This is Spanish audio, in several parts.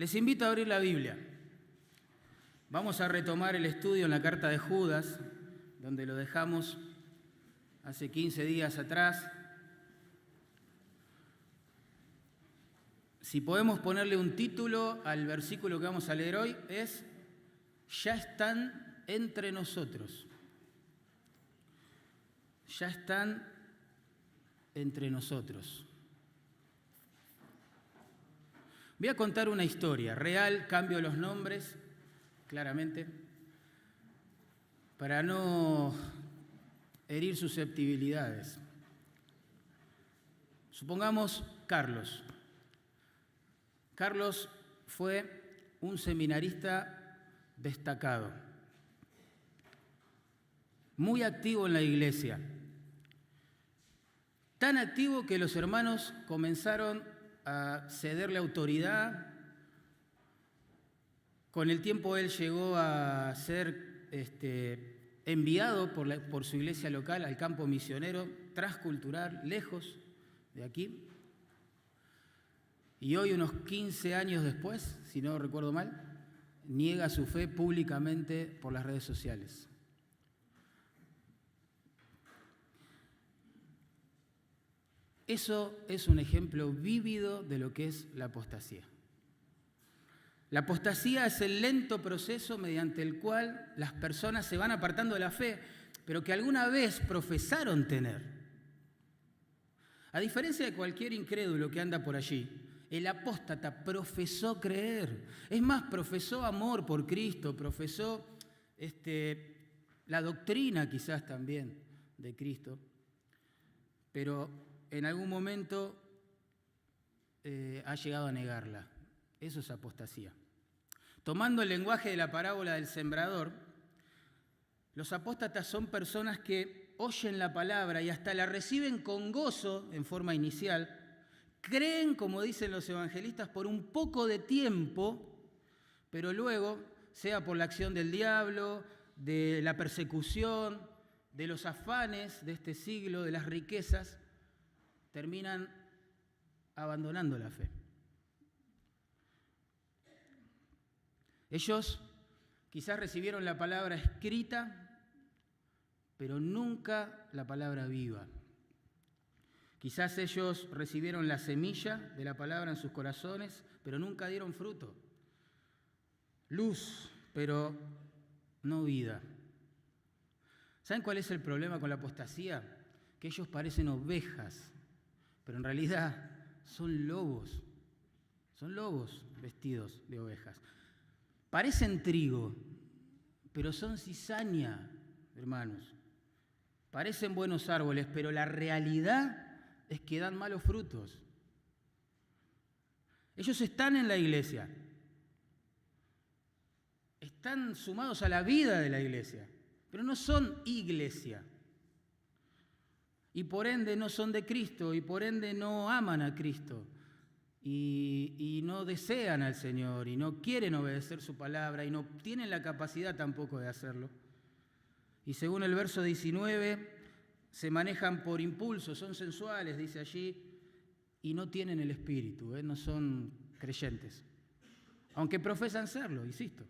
Les invito a abrir la Biblia. Vamos a retomar el estudio en la carta de Judas, donde lo dejamos hace 15 días atrás. Si podemos ponerle un título al versículo que vamos a leer hoy, es "Ya están entre nosotros". Ya están entre nosotros. Voy a contar una historia real, cambio los nombres, claramente, para no herir susceptibilidades. Supongamos Carlos. Carlos fue un seminarista destacado, muy activo en la iglesia, tan activo que los hermanos comenzaron a cederle autoridad. Con el tiempo él llegó a ser enviado por su iglesia local al campo misionero transcultural, lejos de aquí. Y hoy, unos 15 años después, si no recuerdo mal, niega su fe públicamente por las redes sociales. Eso es un ejemplo vívido de lo que es la apostasía. La apostasía es el lento proceso mediante el cual las personas se van apartando de la fe, pero que alguna vez profesaron tener. A diferencia de cualquier incrédulo que anda por allí, el apóstata profesó creer. Es más, profesó amor por Cristo, profesó la doctrina quizás también de Cristo, pero en algún momento ha llegado a negarla. Eso es apostasía. Tomando el lenguaje de la parábola del sembrador, los apóstatas son personas que oyen la palabra y hasta la reciben con gozo en forma inicial, creen, como dicen los evangelistas, por un poco de tiempo, pero luego, sea por la acción del diablo, de la persecución, de los afanes de este siglo, de las riquezas, terminan abandonando la fe. Ellos quizás recibieron la palabra escrita, pero nunca la palabra viva. Quizás ellos recibieron la semilla de la palabra en sus corazones, pero nunca dieron fruto. Luz, pero no vida. ¿Saben cuál es el problema con la apostasía? Que ellos parecen ovejas, pero en realidad son lobos. Son lobos vestidos de ovejas. Parecen trigo, pero son cizaña, hermanos. Parecen buenos árboles, pero la realidad es que dan malos frutos. Ellos están en la iglesia, están sumados a la vida de la iglesia, pero no son iglesia. Y por ende no son de Cristo, y por ende no aman a Cristo. Y no desean al Señor, y no quieren obedecer su palabra, y no tienen la capacidad tampoco de hacerlo. Y según el verso 19, se manejan por impulso, son sensuales, dice allí, y no tienen el Espíritu, no son creyentes. Aunque profesan serlo, insisto.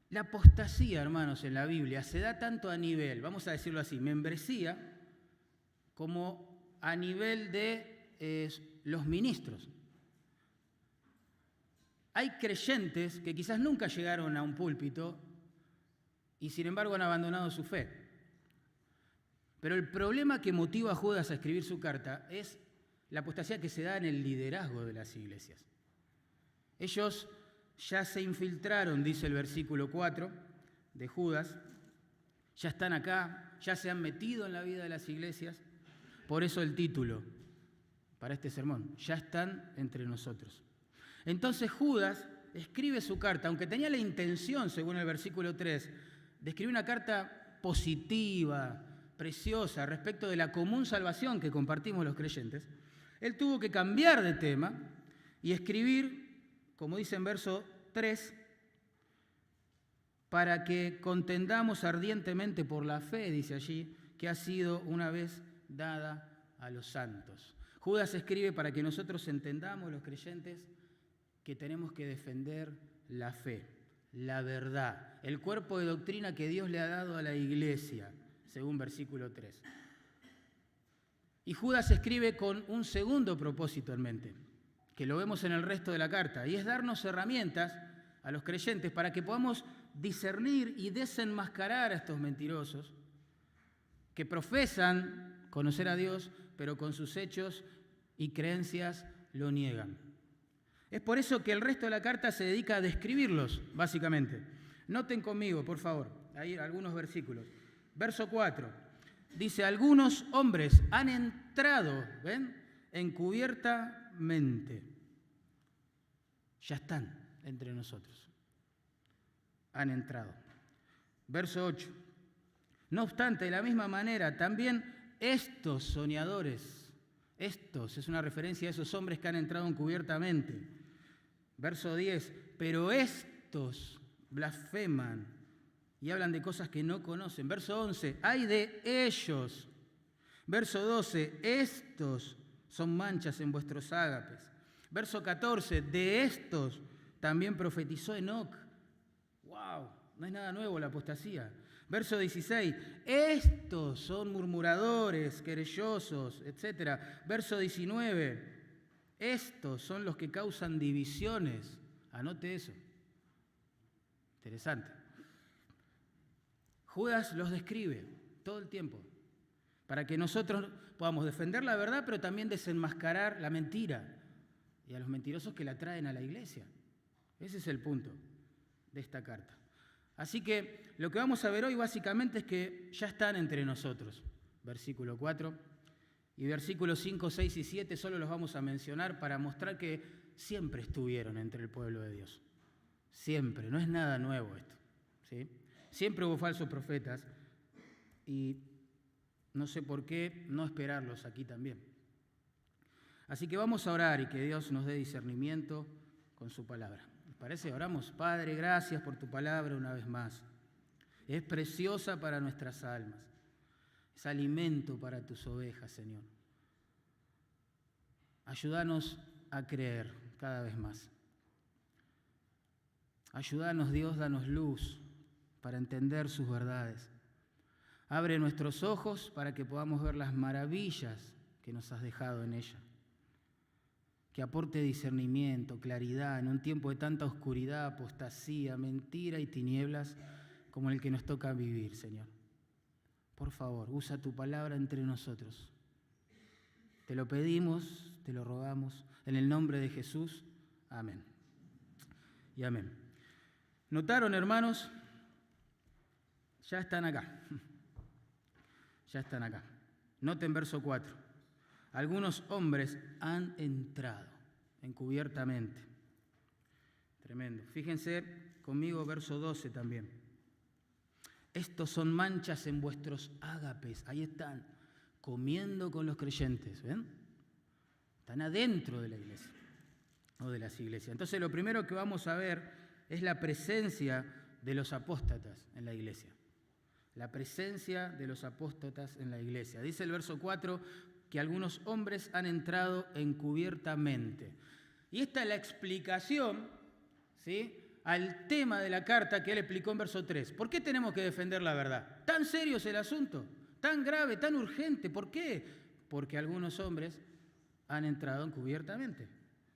La apostasía, hermanos, en la Biblia se da tanto a nivel, vamos a decirlo así, membresía, como a nivel de los ministros. Hay creyentes que quizás nunca llegaron a un púlpito y sin embargo han abandonado su fe. Pero el problema que motiva a Judas a escribir su carta es la apostasía que se da en el liderazgo de las iglesias. Ellos ya se infiltraron, dice el versículo 4 de Judas, ya están acá, ya se han metido en la vida de las iglesias. Por eso el título para este sermón, ya están entre nosotros. Entonces Judas escribe su carta, aunque tenía la intención, según el versículo 3, de escribir una carta positiva, preciosa, respecto de la común salvación que compartimos los creyentes. Él tuvo que cambiar de tema y escribir, como dice en verso 3, para que contendamos ardientemente por la fe, dice allí, que ha sido una vez dada a los santos. Judas escribe para que nosotros entendamos, los creyentes, que tenemos que defender la fe, la verdad, el cuerpo de doctrina que Dios le ha dado a la iglesia, según versículo 3. Y Judas escribe con un segundo propósito en mente, que lo vemos en el resto de la carta, y es darnos herramientas a los creyentes para que podamos discernir y desenmascarar a estos mentirosos que profesan conocer a Dios, pero con sus hechos y creencias lo niegan. Es por eso que el resto de la carta se dedica a describirlos, básicamente. Noten conmigo, por favor, ahí algunos versículos. Verso 4, dice, algunos hombres han entrado, ¿ven?, encubiertamente. Ya están entre nosotros. Han entrado. Verso 8. No obstante, de la misma manera, también estos soñadores, estos es una referencia a esos hombres que han entrado encubiertamente. Verso 10. Pero estos blasfeman y hablan de cosas que no conocen. Verso 11. Ay de ellos. Verso 12. Estos son manchas en vuestros ágapes. Verso 14. De estos también profetizó Enoc. ¡Wow! No es nada nuevo la apostasía. Verso 16. Estos son murmuradores, querellosos, etc. Verso 19. Estos son los que causan divisiones. Anote eso. Interesante. Judas los describe todo el tiempo para que nosotros podamos defender la verdad, pero también desenmascarar la mentira y a los mentirosos que la traen a la iglesia. Ese es el punto de esta carta. Así que lo que vamos a ver hoy básicamente es que ya están entre nosotros. Versículo 4 y versículos 5, 6 y 7 solo los vamos a mencionar para mostrar que siempre estuvieron entre el pueblo de Dios. Siempre, no es nada nuevo esto, ¿sí? Siempre hubo falsos profetas y no sé por qué no esperarlos aquí también. Así que vamos a orar y que Dios nos dé discernimiento con su palabra. ¿Les parece? Oramos. Padre, gracias por tu palabra una vez más. Es preciosa para nuestras almas. Es alimento para tus ovejas, Señor. Ayúdanos a creer cada vez más. Ayúdanos, Dios, danos luz para entender sus verdades. Abre nuestros ojos para que podamos ver las maravillas que nos has dejado en ella. Que aporte discernimiento, claridad en un tiempo de tanta oscuridad, apostasía, mentira y tinieblas como el que nos toca vivir, Señor. Por favor, usa tu palabra entre nosotros. Te lo pedimos, te lo rogamos, en el nombre de Jesús. Amén. Y amén. ¿Notaron, hermanos? Ya están acá. Ya están acá. Noten verso 4. Algunos hombres han entrado encubiertamente. Tremendo. Fíjense conmigo verso 12 también. Estos son manchas en vuestros ágapes. Ahí están, comiendo con los creyentes. ¿Ven? Están adentro de la iglesia o de las iglesias. Entonces lo primero que vamos a ver es la presencia de los apóstatas en la iglesia. La presencia de los apóstatas en la iglesia. Dice el verso 4 que algunos hombres han entrado encubiertamente. Y esta es la explicación, ¿sí?, al tema de la carta que él explicó en verso 3. ¿Por qué tenemos que defender la verdad? ¿Tan serio es el asunto? ¿Tan grave, tan urgente? ¿Por qué? Porque algunos hombres han entrado encubiertamente,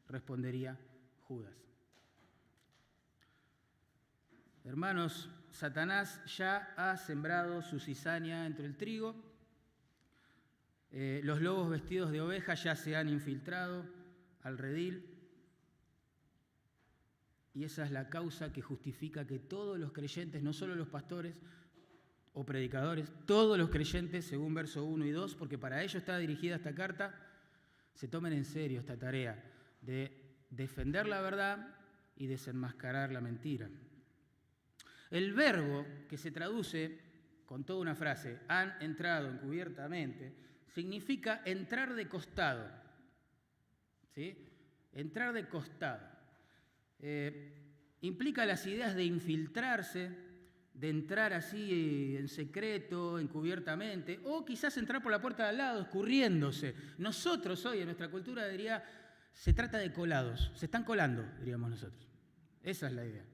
respondería Judas. Hermanos, Satanás ya ha sembrado su cizaña entre el trigo. Los lobos vestidos de oveja ya se han infiltrado al redil. Y esa es la causa que justifica que todos los creyentes, no solo los pastores o predicadores, todos los creyentes, según verso 1 y 2, porque para ello está dirigida esta carta, se tomen en serio esta tarea de defender la verdad y desenmascarar la mentira. El verbo que se traduce con toda una frase, han entrado encubiertamente, significa entrar de costado. ¿Sí? Entrar de costado. Implica las ideas de infiltrarse, de entrar así en secreto, encubiertamente, o quizás entrar por la puerta de al lado, escurriéndose. Nosotros hoy en nuestra cultura diría, se trata de colados, se están colando, diríamos nosotros. Esa es la idea.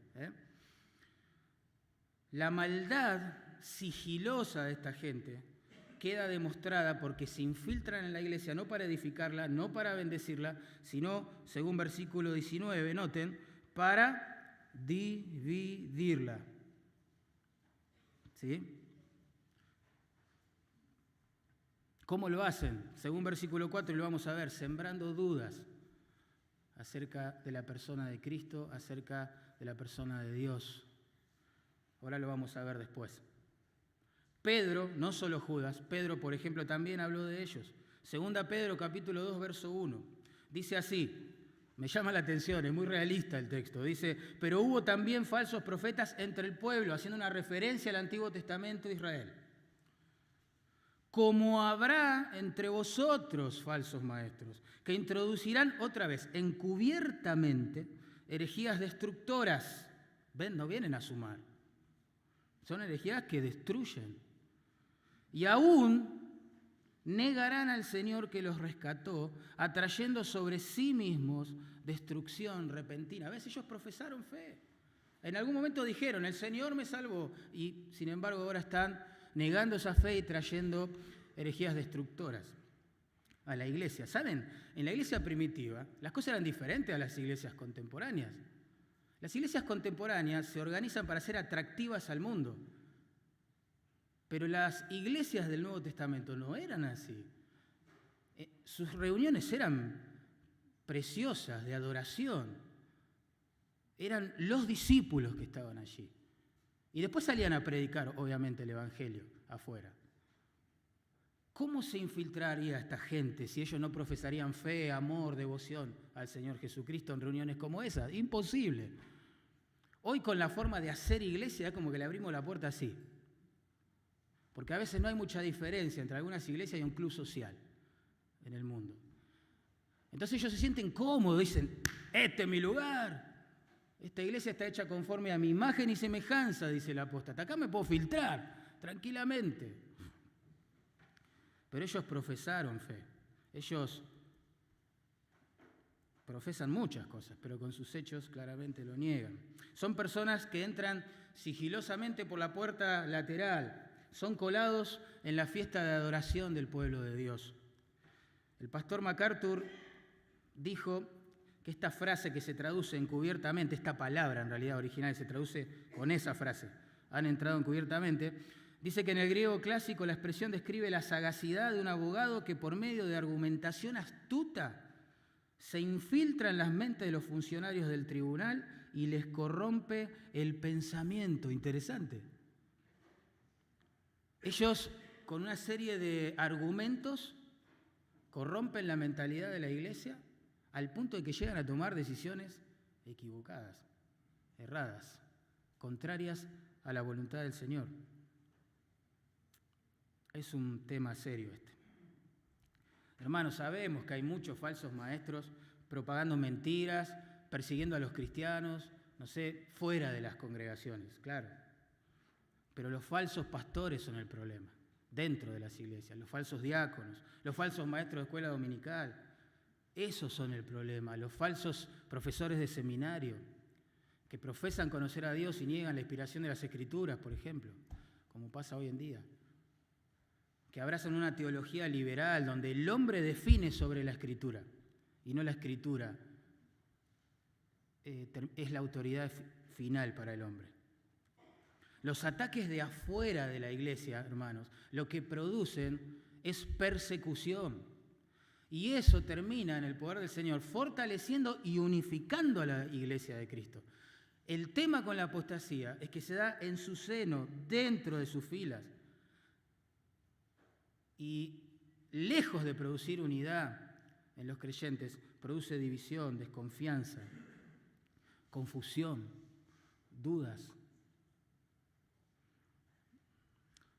La maldad sigilosa de esta gente queda demostrada porque se infiltran en la iglesia no para edificarla, no para bendecirla, sino, según versículo 19, noten, para dividirla. ¿Sí? ¿Cómo lo hacen? Según versículo 4, y lo vamos a ver, sembrando dudas acerca de la persona de Cristo, acerca de la persona de Dios. Ahora lo vamos a ver después. Pedro, no solo Judas, Pedro, por ejemplo, también habló de ellos. Segunda Pedro, capítulo 2, verso 1. Dice así, me llama la atención, es muy realista el texto. Dice, pero hubo también falsos profetas entre el pueblo, haciendo una referencia al Antiguo Testamento de Israel. Como habrá entre vosotros falsos maestros, que introducirán otra vez encubiertamente herejías destructoras. ¿Ven? No vienen a sumar. Son herejías que destruyen. Y aún negarán al Señor que los rescató, atrayendo sobre sí mismos destrucción repentina. A veces ellos profesaron fe. En algún momento dijeron, el Señor me salvó. Y sin embargo ahora están negando esa fe y trayendo herejías destructoras a la iglesia. ¿Saben? En la iglesia primitiva las cosas eran diferentes a las iglesias contemporáneas. Las iglesias contemporáneas se organizan para ser atractivas al mundo. Pero las iglesias del Nuevo Testamento no eran así. Sus reuniones eran preciosas, de adoración. Eran los discípulos que estaban allí. Y después salían a predicar, obviamente, el Evangelio afuera. ¿Cómo se infiltraría esta gente si ellos no profesarían fe, amor, devoción al Señor Jesucristo en reuniones como esas? Imposible. Hoy con la forma de hacer iglesia es como que le abrimos la puerta así. Porque a veces no hay mucha diferencia entre algunas iglesias y un club social en el mundo. Entonces ellos se sienten cómodos, dicen, este es mi lugar. Esta iglesia está hecha conforme a mi imagen y semejanza, dice el apóstata. Acá me puedo filtrar tranquilamente. Pero ellos profesaron fe. Ellos profesan muchas cosas, pero con sus hechos claramente lo niegan. Son personas que entran sigilosamente por la puerta lateral. Son colados en la fiesta de adoración del pueblo de Dios. El pastor MacArthur dijo que esta frase que se traduce encubiertamente, esta palabra en realidad original se traduce con esa frase, han entrado encubiertamente, dice que en el griego clásico la expresión describe la sagacidad de un abogado que por medio de argumentación astuta se infiltra en las mentes de los funcionarios del tribunal y les corrompe el pensamiento. Interesante. Ellos, con una serie de argumentos, corrompen la mentalidad de la iglesia al punto de que llegan a tomar decisiones equivocadas, erradas, contrarias a la voluntad del Señor. Es un tema serio este. Hermanos, sabemos que hay muchos falsos maestros propagando mentiras, persiguiendo a los cristianos, no sé, fuera de las congregaciones, claro. Pero los falsos pastores son el problema, dentro de las iglesias, los falsos diáconos, los falsos maestros de escuela dominical, esos son el problema, los falsos profesores de seminario, que profesan conocer a Dios y niegan la inspiración de las Escrituras, por ejemplo, como pasa hoy en día, que abrazan una teología liberal donde el hombre define sobre la Escritura y no la Escritura es la autoridad final para el hombre. Los ataques de afuera de la iglesia, hermanos, lo que producen es persecución. Y eso termina en el poder del Señor fortaleciendo y unificando a la iglesia de Cristo. El tema con la apostasía es que se da en su seno, dentro de sus filas. Y lejos de producir unidad en los creyentes, produce división, desconfianza, confusión, dudas.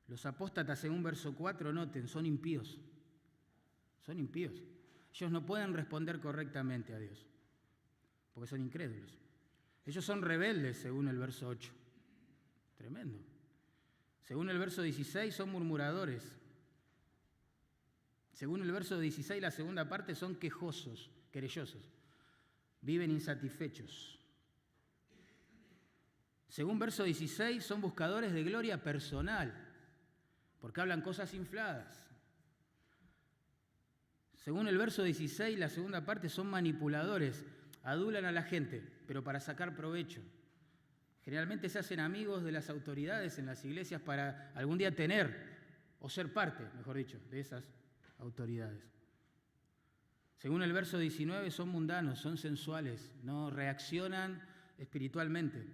Los apóstatas, según verso 4, noten, son impíos. Son impíos. Ellos no pueden responder correctamente a Dios, porque son incrédulos. Ellos son rebeldes, según el verso 8. Tremendo. Según el verso 16, son murmuradores. Según el verso 16, la segunda parte, son quejosos, querellosos. Viven insatisfechos. Según verso 16, son buscadores de gloria personal, porque hablan cosas infladas. Según el verso 16, la segunda parte, son manipuladores, adulan a la gente, pero para sacar provecho. Generalmente se hacen amigos de las autoridades en las iglesias para algún día tener, o ser parte, mejor dicho, de esas autoridades. Según el verso 19, son mundanos, son sensuales, no reaccionan espiritualmente,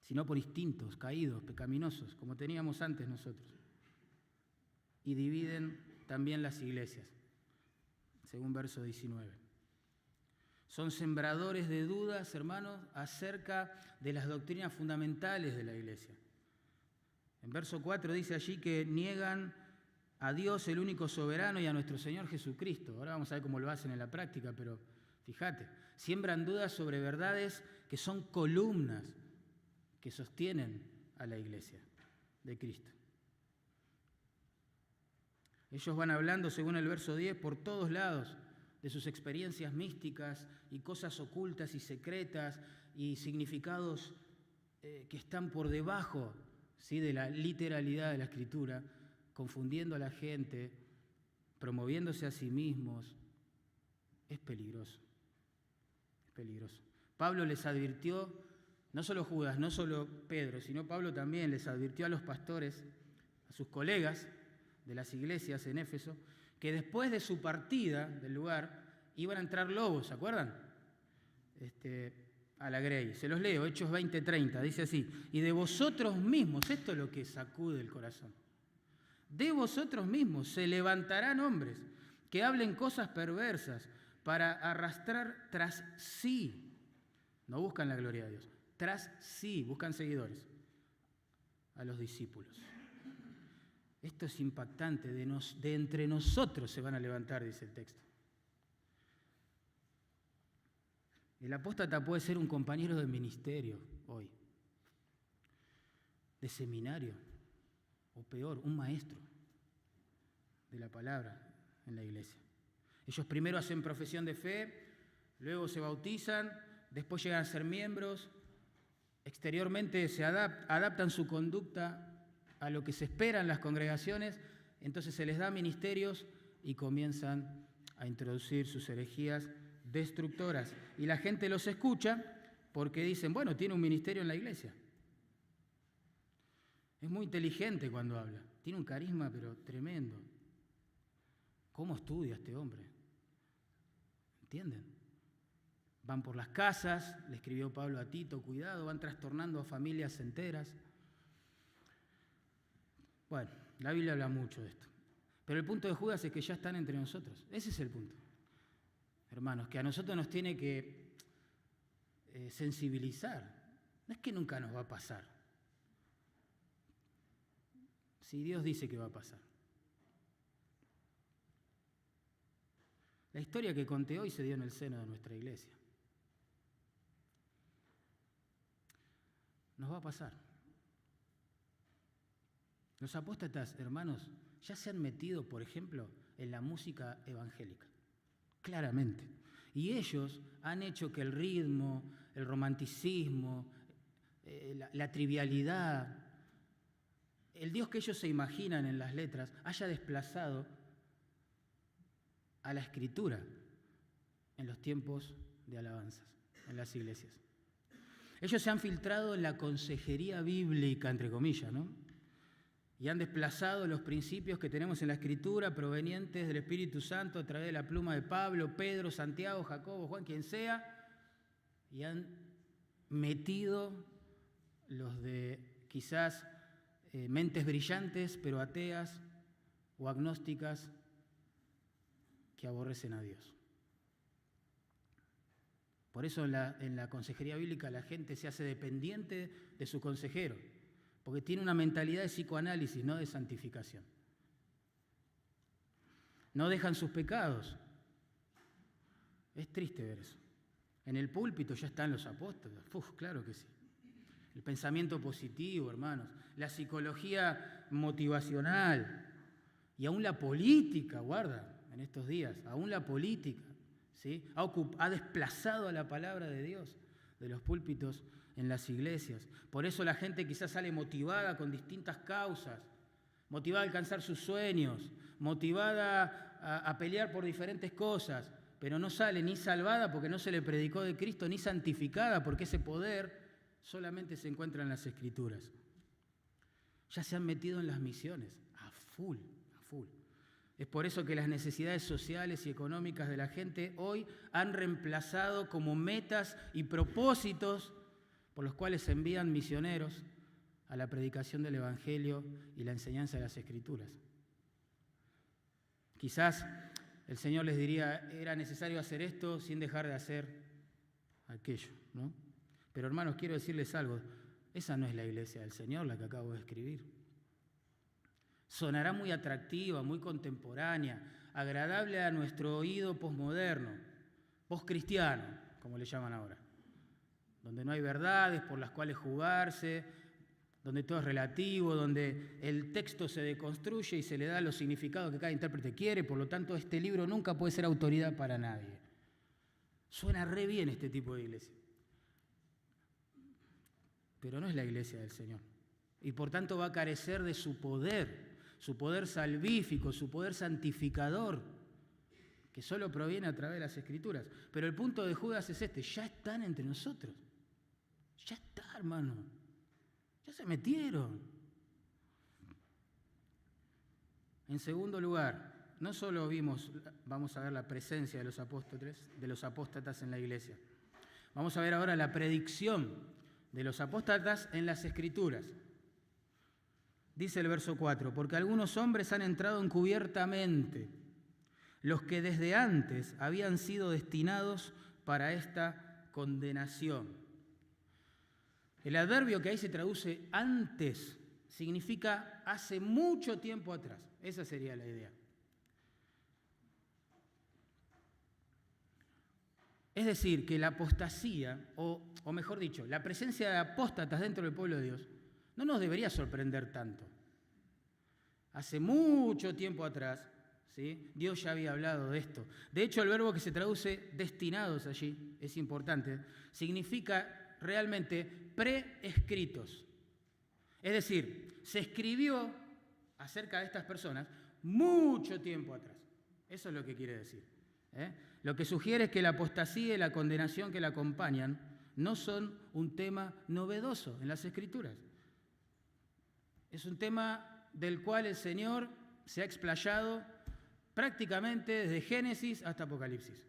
sino por instintos caídos, pecaminosos, como teníamos antes nosotros. Y dividen también las iglesias, según verso 19. Son sembradores de dudas, hermanos, acerca de las doctrinas fundamentales de la iglesia. En verso 4 dice allí que niegan a Dios, el único soberano, y a nuestro Señor Jesucristo. Ahora vamos a ver cómo lo hacen en la práctica, pero fíjate, siembran dudas sobre verdades que son columnas que sostienen a la iglesia de Cristo. Ellos van hablando, según el verso 10, por todos lados de sus experiencias místicas y cosas ocultas y secretas y significados que están por debajo, ¿sí?, de la literalidad de la Escritura, confundiendo a la gente, promoviéndose a sí mismos. Es peligroso, es peligroso. Pablo les advirtió, no solo Judas, no solo Pedro, sino Pablo también les advirtió a los pastores, a sus colegas de las iglesias en Éfeso, que después de su partida del lugar iban a entrar lobos, ¿se acuerdan? A la grey. Se los leo, Hechos 20:30, dice así: y de vosotros mismos, esto es lo que sacude el corazón, de vosotros mismos se levantarán hombres que hablen cosas perversas para arrastrar tras sí, no buscan la gloria de Dios, tras sí, buscan seguidores, a los discípulos. Esto es impactante, de entre nosotros se van a levantar, dice el texto. El apóstata puede ser un compañero de ministerio hoy, de seminario, o peor, un maestro de la palabra en la iglesia. Ellos primero hacen profesión de fe, luego se bautizan, después llegan a ser miembros, exteriormente se adaptan su conducta a lo que se espera en las congregaciones, entonces se les da ministerios y comienzan a introducir sus herejías destructoras. Y la gente los escucha porque dicen, bueno, tiene un ministerio en la iglesia. Es muy inteligente cuando habla, tiene un carisma pero tremendo. ¿Cómo estudia este hombre? ¿Entienden? Van por las casas, le escribió Pablo a Tito, cuidado, van trastornando a familias enteras. Bueno, la Biblia habla mucho de esto. Pero el punto de Judas es que ya están entre nosotros. Ese es el punto. Hermanos, que a nosotros nos tiene que sensibilizar. No es que nunca nos va a pasar. Si Dios dice que va a pasar. La historia que conté hoy se dio en el seno de nuestra iglesia. Nos va a pasar. Los apóstatas, hermanos, ya se han metido, por ejemplo, en la música evangélica, claramente. Y ellos han hecho que el ritmo, el romanticismo, la trivialidad, el Dios que ellos se imaginan en las letras, haya desplazado a la Escritura en los tiempos de alabanzas, en las iglesias. Ellos se han filtrado en la consejería bíblica, entre comillas, ¿no? Y han desplazado los principios que tenemos en la Escritura provenientes del Espíritu Santo a través de la pluma de Pablo, Pedro, Santiago, Jacobo, Juan, quien sea, y han metido los de quizás mentes brillantes, pero ateas o agnósticas que aborrecen a Dios. Por eso en la consejería bíblica la gente se hace dependiente de su consejero, porque tiene una mentalidad de psicoanálisis, no de santificación. No dejan sus pecados. Es triste ver eso. En el púlpito ya están los apóstoles. Claro que sí. el pensamiento positivo, hermanos, la psicología motivacional y aún la política, guarda, en estos días, aún la política, ¿sí? Ha desplazado a la palabra de Dios de los púlpitos en las iglesias. Por eso la gente quizás sale motivada con distintas causas, motivada a alcanzar sus sueños, motivada a pelear por diferentes cosas, pero no sale ni salvada porque no se le predicó de Cristo, ni santificada porque ese poder solamente se encuentra en las Escrituras. Ya se han metido en las misiones, a full. Es por eso que las necesidades sociales y económicas de la gente hoy han reemplazado como metas y propósitos por los cuales se envían misioneros a la predicación del Evangelio y la enseñanza de las Escrituras. Quizás el Señor les diría, era necesario hacer esto sin dejar de hacer aquello, ¿no? Pero hermanos, quiero decirles algo, esa no es la iglesia del Señor la que acabo de escribir. Sonará muy atractiva, muy contemporánea, agradable a nuestro oído posmoderno, poscristiano, como le llaman ahora, donde no hay verdades por las cuales jugarse, donde todo es relativo, donde el texto se deconstruye y se le da los significados que cada intérprete quiere, por lo tanto este libro nunca puede ser autoridad para nadie. Suena re bien este tipo de iglesia, pero no es la iglesia del Señor, y por tanto va a carecer de su poder salvífico, su poder santificador, que solo proviene a través de las Escrituras. Pero el punto de Judas es este, ya están entre nosotros. Ya está, hermano. Ya se metieron. En segundo lugar, no solo vamos a ver la presencia de los apóstatas en la iglesia. Vamos a ver ahora la predicción de los apóstatas en las Escrituras. Dice el verso 4, porque algunos hombres han entrado encubiertamente, los que desde antes habían sido destinados para esta condenación. El adverbio que ahí se traduce antes significa hace mucho tiempo atrás. Esa sería la idea. Es decir, que la apostasía, o mejor dicho, la presencia de apóstatas dentro del pueblo de Dios, no nos debería sorprender tanto. Hace mucho tiempo atrás, ¿sí? Dios ya había hablado de esto. De hecho, el verbo que se traduce destinados allí, es importante, significa realmente preescritos. Es decir, se escribió acerca de estas personas mucho tiempo atrás. Eso es lo que quiere decir. Lo que sugiere es que la apostasía y la condenación que la acompañan no son un tema novedoso en las Escrituras. Es un tema del cual el Señor se ha explayado prácticamente desde Génesis hasta Apocalipsis.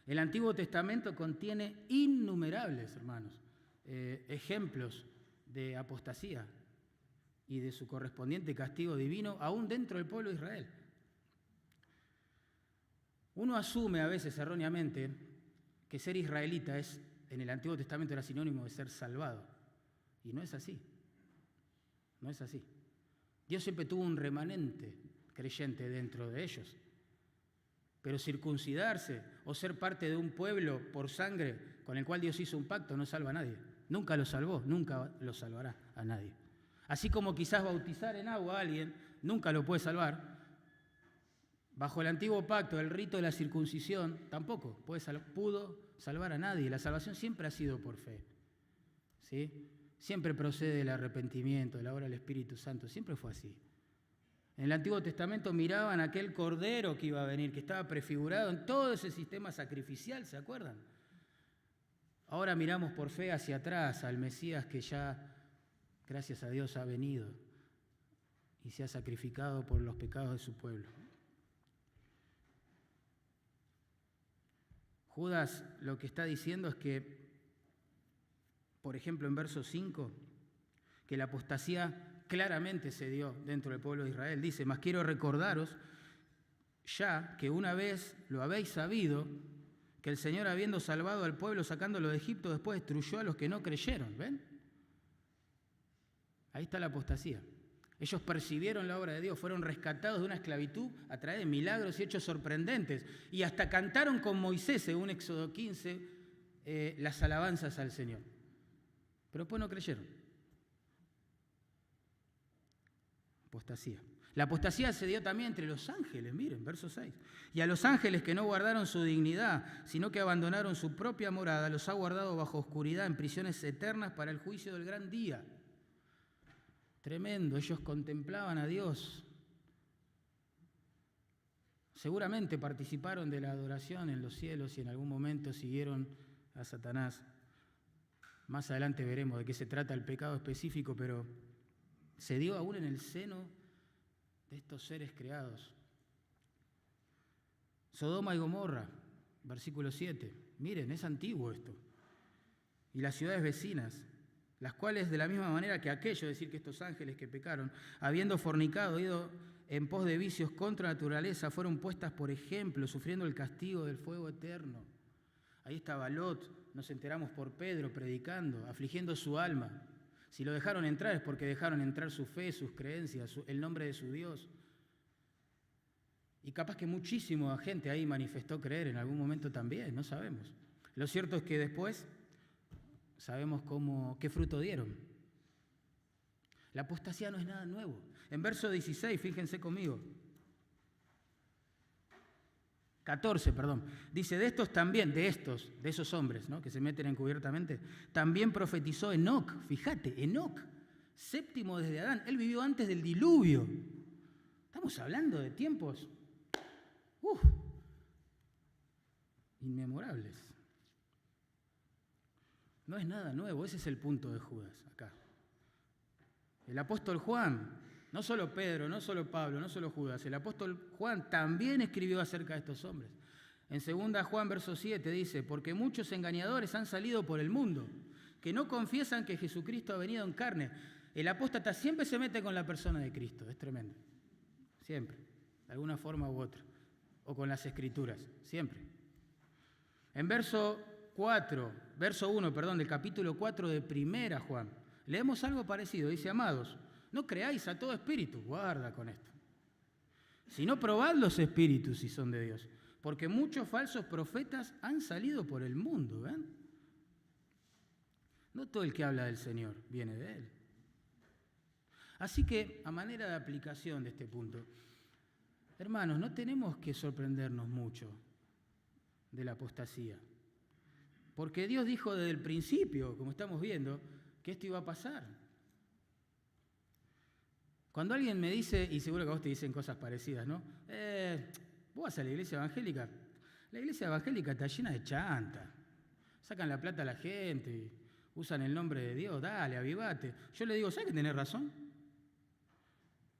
El Antiguo Testamento contiene innumerables, hermanos, ejemplos de apostasía y de su correspondiente castigo divino, aún dentro del pueblo de Israel. Uno asume a veces erróneamente que ser israelita en el Antiguo Testamento era sinónimo de ser salvado. Y no es así. No es así. Dios siempre tuvo un remanente creyente dentro de ellos. Pero circuncidarse o ser parte de un pueblo por sangre con el cual Dios hizo un pacto no salva a nadie. Nunca lo salvó, nunca lo salvará a nadie. Así como quizás bautizar en agua a alguien nunca lo puede salvar, bajo el antiguo pacto, el rito de la circuncisión tampoco pudo salvar a nadie. La salvación siempre ha sido por fe, ¿sí? Siempre procede del arrepentimiento, de la obra del Espíritu Santo, siempre fue así. En el Antiguo Testamento miraban aquel cordero que iba a venir, que estaba prefigurado en todo ese sistema sacrificial, ¿se acuerdan? Ahora miramos por fe hacia atrás al Mesías que ya, gracias a Dios, ha venido y se ha sacrificado por los pecados de su pueblo. Judas lo que está diciendo es que, por ejemplo, en verso 5, que la apostasía claramente se dio dentro del pueblo de Israel. Dice, mas quiero recordaros ya que una vez lo habéis sabido, que el Señor, habiendo salvado al pueblo sacándolo de Egipto, después destruyó a los que no creyeron. ¿Ven? Ahí está la apostasía. Ellos percibieron la obra de Dios, fueron rescatados de una esclavitud a través de milagros y hechos sorprendentes. Y hasta cantaron con Moisés, según Éxodo 15, las alabanzas al Señor. Pero después no creyeron. Apostasía. La apostasía se dio también entre los ángeles, miren, verso 6. Y a los ángeles que no guardaron su dignidad, sino que abandonaron su propia morada, los ha guardado bajo oscuridad en prisiones eternas para el juicio del gran día. Tremendo, ellos contemplaban a Dios. Seguramente participaron de la adoración en los cielos y en algún momento siguieron a Satanás. Más adelante veremos de qué se trata el pecado específico, pero se dio aún en el seno de estos seres creados. Sodoma y Gomorra, versículo 7. Miren, es antiguo esto. Y las ciudades vecinas, las cuales de la misma manera que aquello, es decir, que estos ángeles que pecaron, habiendo fornicado, ido en pos de vicios contra naturaleza, fueron puestas por ejemplo, sufriendo el castigo del fuego eterno. Ahí estaba Lot, nos enteramos por Pedro, predicando, afligiendo su alma. Si lo dejaron entrar es porque dejaron entrar su fe, sus creencias, el nombre de su Dios. Y capaz que muchísima gente ahí manifestó creer en algún momento también, no sabemos. Lo cierto es que después sabemos qué fruto dieron. La apostasía no es nada nuevo. En verso 16, fíjense conmigo. 14, dice, de esos hombres, ¿no?, que se meten encubiertamente, también profetizó Enoc, fíjate, Enoc, séptimo desde Adán, él vivió antes del diluvio. Estamos hablando de tiempos inmemorables. No es nada nuevo, ese es el punto de Judas acá. El apóstol Juan, no solo Pedro, no solo Pablo, no solo Judas, el apóstol Juan también escribió acerca de estos hombres. En 2 Juan, verso 7 dice, porque muchos engañadores han salido por el mundo, que no confiesan que Jesucristo ha venido en carne. El apóstata siempre se mete con la persona de Cristo, es tremendo. Siempre, de alguna forma u otra. O con las Escrituras, siempre. En verso 1, del capítulo 4 de 1 Juan, leemos algo parecido, dice, amados, no creáis a todo espíritu, guarda con esto, sino probad los espíritus si son de Dios, porque muchos falsos profetas han salido por el mundo, ¿ven? No todo el que habla del Señor viene de Él. Así que, a manera de aplicación de este punto, hermanos, no tenemos que sorprendernos mucho de la apostasía, porque Dios dijo desde el principio, como estamos viendo, que esto iba a pasar. Cuando alguien me dice, y seguro que a vos te dicen cosas parecidas, ¿no? ¿Vos vas a la iglesia evangélica? La iglesia evangélica está llena de chanta. Sacan la plata a la gente, usan el nombre de Dios, dale, avivate. Yo le digo, ¿sabes que tenés razón?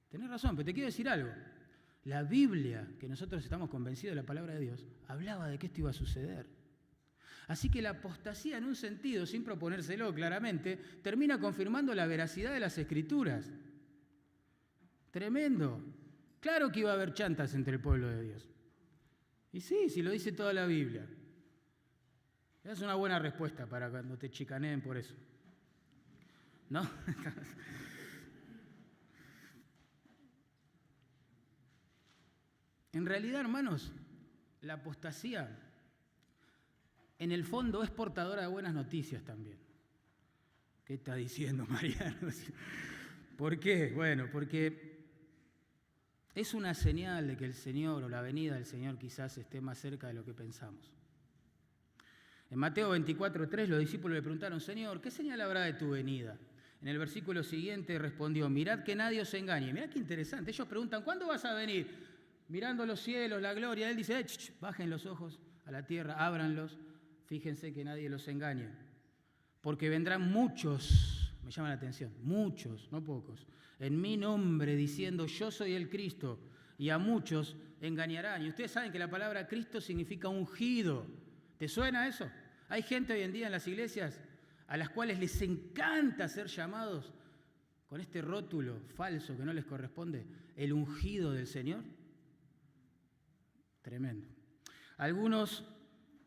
Tenés razón, pero te quiero decir algo. La Biblia, que nosotros estamos convencidos de la palabra de Dios, hablaba de que esto iba a suceder. Así que la apostasía, en un sentido, sin proponérselo claramente, termina confirmando la veracidad de las Escrituras. Tremendo. Claro que iba a haber chantas entre el pueblo de Dios. Y sí, si lo dice toda la Biblia. Es una buena respuesta para cuando te chicaneen por eso. ¿No? En realidad, hermanos, la apostasía, en el fondo, es portadora de buenas noticias también. ¿Qué está diciendo Mariano? ¿Por qué? Bueno, porque es una señal de que el Señor o la venida del Señor quizás esté más cerca de lo que pensamos. En Mateo 24:3 los discípulos le preguntaron, Señor, ¿qué señal habrá de tu venida? En el versículo siguiente respondió, mirad que nadie os engañe. Mirad qué interesante. Ellos preguntan, ¿cuándo vas a venir? Mirando los cielos, la gloria. Él dice, bajen los ojos a la tierra, ábranlos. Fíjense que nadie los engañe. Porque vendrán muchos, me llama la atención, muchos, no pocos, en mi nombre diciendo yo soy el Cristo, y a muchos engañarán. Y ustedes saben que la palabra Cristo significa ungido. ¿Te suena eso? Hay gente hoy en día en las iglesias a las cuales les encanta ser llamados con este rótulo falso que no les corresponde, el ungido del Señor. Tremendo. Algunos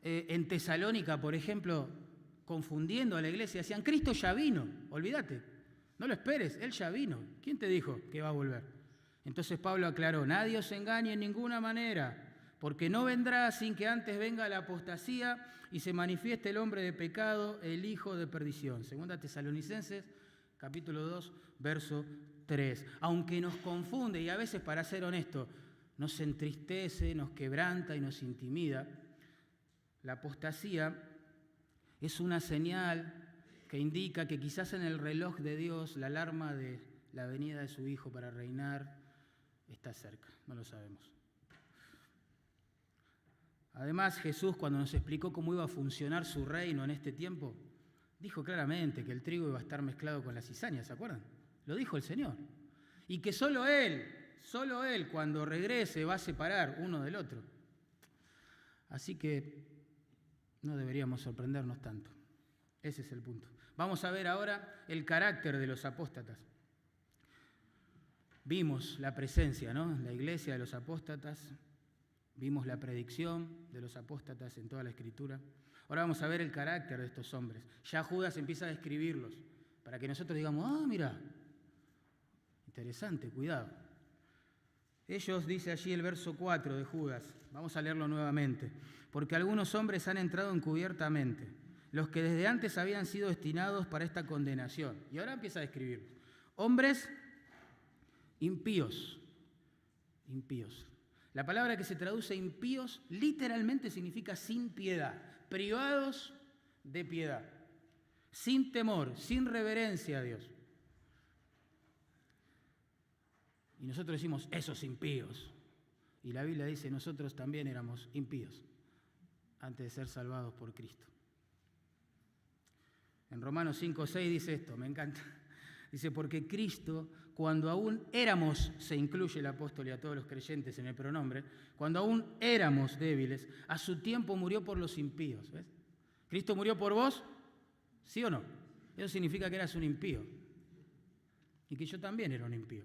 en Tesalónica, por ejemplo, confundiendo a la iglesia, decían, Cristo ya vino, olvídate, no lo esperes, Él ya vino. ¿Quién te dijo que va a volver? Entonces Pablo aclaró, nadie os engañe en ninguna manera, porque no vendrá sin que antes venga la apostasía y se manifieste el hombre de pecado, el hijo de perdición. Segunda Tesalonicenses, capítulo 2, verso 3. Aunque nos confunde y a veces, para ser honesto, nos entristece, nos quebranta y nos intimida, la apostasía es una señal que indica que quizás en el reloj de Dios la alarma de la venida de su Hijo para reinar está cerca, no lo sabemos. Además, Jesús, cuando nos explicó cómo iba a funcionar su reino en este tiempo, dijo claramente que el trigo iba a estar mezclado con la cizaña, ¿se acuerdan? Lo dijo el Señor. Y que solo Él, cuando regrese, va a separar uno del otro. Así que no deberíamos sorprendernos tanto. Ese es el punto. Vamos a ver ahora el carácter de los apóstatas. Vimos la presencia, ¿no?, en la iglesia de los apóstatas. Vimos la predicción de los apóstatas en toda la Escritura. Ahora vamos a ver el carácter de estos hombres. Ya Judas empieza a describirlos, para que nosotros digamos, mira, interesante, cuidado. Ellos, dice allí el verso 4 de Judas, vamos a leerlo nuevamente, porque algunos hombres han entrado encubiertamente, los que desde antes habían sido destinados para esta condenación. Y ahora empieza a describirlos. Hombres impíos. La palabra que se traduce impíos literalmente significa sin piedad, privados de piedad, sin temor, sin reverencia a Dios. Y nosotros decimos, esos impíos. Y la Biblia dice, nosotros también éramos impíos antes de ser salvados por Cristo. En Romanos 5:6 dice esto, me encanta. Dice, porque Cristo, cuando aún éramos, se incluye el apóstol y a todos los creyentes en el pronombre, cuando aún éramos débiles, a su tiempo murió por los impíos. ¿Ves? ¿Cristo murió por vos? ¿Sí o no? Eso significa que eras un impío. Y que yo también era un impío.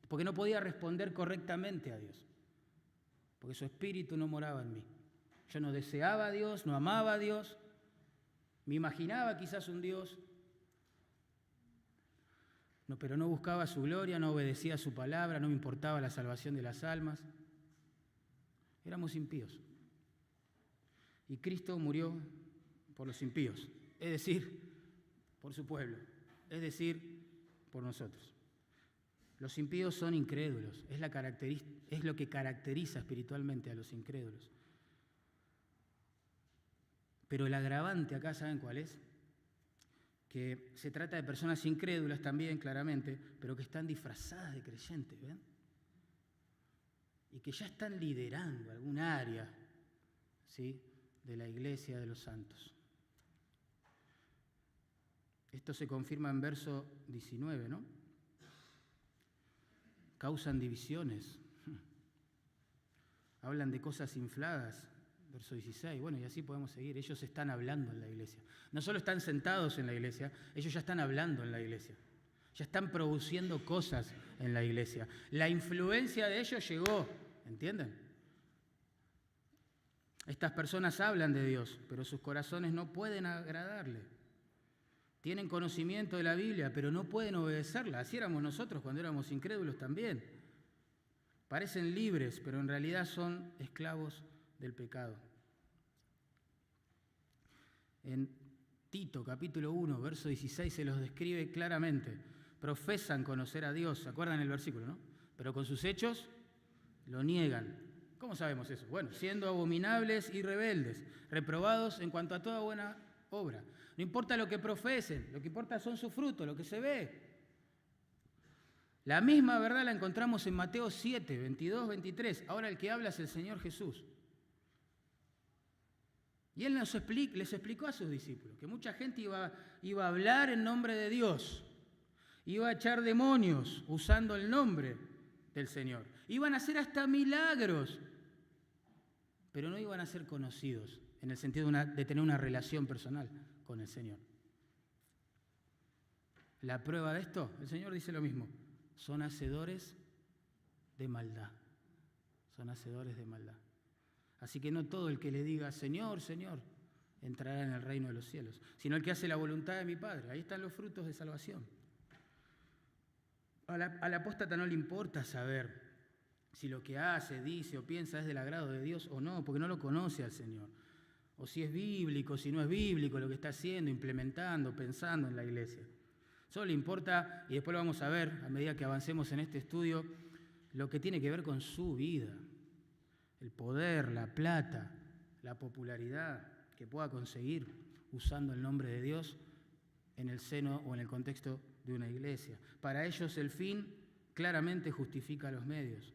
Porque no podía responder correctamente a Dios. Porque su espíritu no moraba en mí. Yo no deseaba a Dios, no amaba a Dios. Me imaginaba quizás un Dios, pero no buscaba su gloria, no obedecía a su palabra, no me importaba la salvación de las almas. Éramos impíos. Y Cristo murió por los impíos, es decir, por su pueblo, es decir, por nosotros. Los impíos son incrédulos, es lo que caracteriza espiritualmente a los incrédulos. Pero el agravante acá, ¿saben cuál es? Que se trata de personas incrédulas también, claramente, pero que están disfrazadas de creyentes, ¿ven? Y que ya están liderando algún área, ¿sí?, de la iglesia de los santos. Esto se confirma en verso 19, ¿no? Causan divisiones, hablan de cosas infladas, verso 16, bueno, y así podemos seguir. Ellos están hablando en la iglesia. No solo están sentados en la iglesia, ellos ya están hablando en la iglesia. Ya están produciendo cosas en la iglesia. La influencia de ellos llegó, ¿entienden? Estas personas hablan de Dios, pero sus corazones no pueden agradarle. Tienen conocimiento de la Biblia, pero no pueden obedecerla. Así éramos nosotros cuando éramos incrédulos también. Parecen libres, pero en realidad son esclavos del pecado. En Tito, capítulo 1, verso 16, se los describe claramente. Profesan conocer a Dios, ¿se acuerdan el versículo, no? Pero con sus hechos lo niegan. ¿Cómo sabemos eso? Bueno, siendo abominables y rebeldes, reprobados en cuanto a toda buena obra. No importa lo que profesen, lo que importa son sus frutos, lo que se ve. La misma verdad la encontramos en Mateo 7, 22, 23. Ahora el que habla es el Señor Jesús. Y Él les explicó a sus discípulos que mucha gente iba a hablar en nombre de Dios, iba a echar demonios usando el nombre del Señor. Iban a hacer hasta milagros, pero no iban a ser conocidos en el sentido de tener una relación personal con el Señor. La prueba de esto, el Señor dice lo mismo, son hacedores de maldad. Son hacedores de maldad. Así que no todo el que le diga, Señor, Señor, entrará en el reino de los cielos, sino el que hace la voluntad de mi Padre. Ahí están los frutos de salvación. Al apóstata no le importa saber si lo que hace, dice o piensa es del agrado de Dios o no, porque no lo conoce al Señor. O si es bíblico, si no es bíblico lo que está haciendo, implementando, pensando en la iglesia. Solo le importa, y después lo vamos a ver a medida que avancemos en este estudio, lo que tiene que ver con su vida. El poder, la plata, la popularidad que pueda conseguir usando el nombre de Dios en el seno o en el contexto de una iglesia. Para ellos el fin claramente justifica los medios.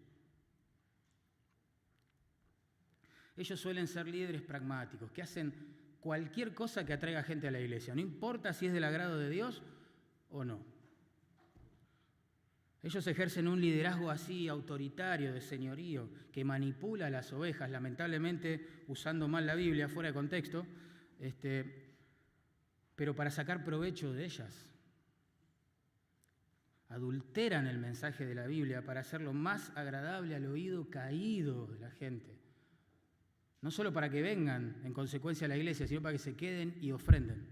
Ellos suelen ser líderes pragmáticos, que hacen cualquier cosa que atraiga gente a la iglesia, no importa si es del agrado de Dios o no. Ellos ejercen un liderazgo así autoritario, de señorío, que manipula a las ovejas, lamentablemente usando mal la Biblia, fuera de contexto, pero para sacar provecho de ellas. Adulteran el mensaje de la Biblia para hacerlo más agradable al oído caído de la gente. No solo para que vengan en consecuencia a la iglesia, sino para que se queden y ofrenden.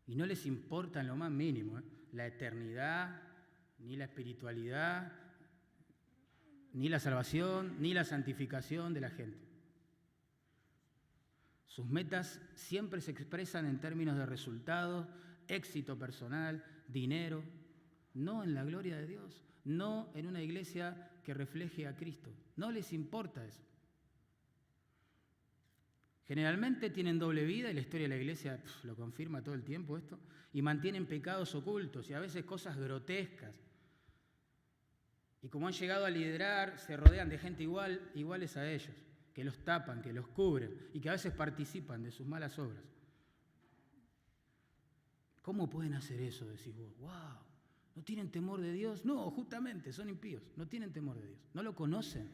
Y no les importa en lo más mínimo la eternidad, ni la espiritualidad, ni la salvación, ni la santificación de la gente. Sus metas siempre se expresan en términos de resultados, éxito personal, dinero, no en la gloria de Dios, no en una iglesia que refleje a Cristo. No les importa eso. Generalmente tienen doble vida, y la historia de la iglesia lo confirma todo el tiempo esto, y mantienen pecados ocultos y a veces cosas grotescas. Y como han llegado a liderar, se rodean de gente iguales a ellos, que los tapan, que los cubren y que a veces participan de sus malas obras. ¿Cómo pueden hacer eso? Decís vos, wow, ¿no tienen temor de Dios? No, justamente, son impíos, no tienen temor de Dios, no lo conocen,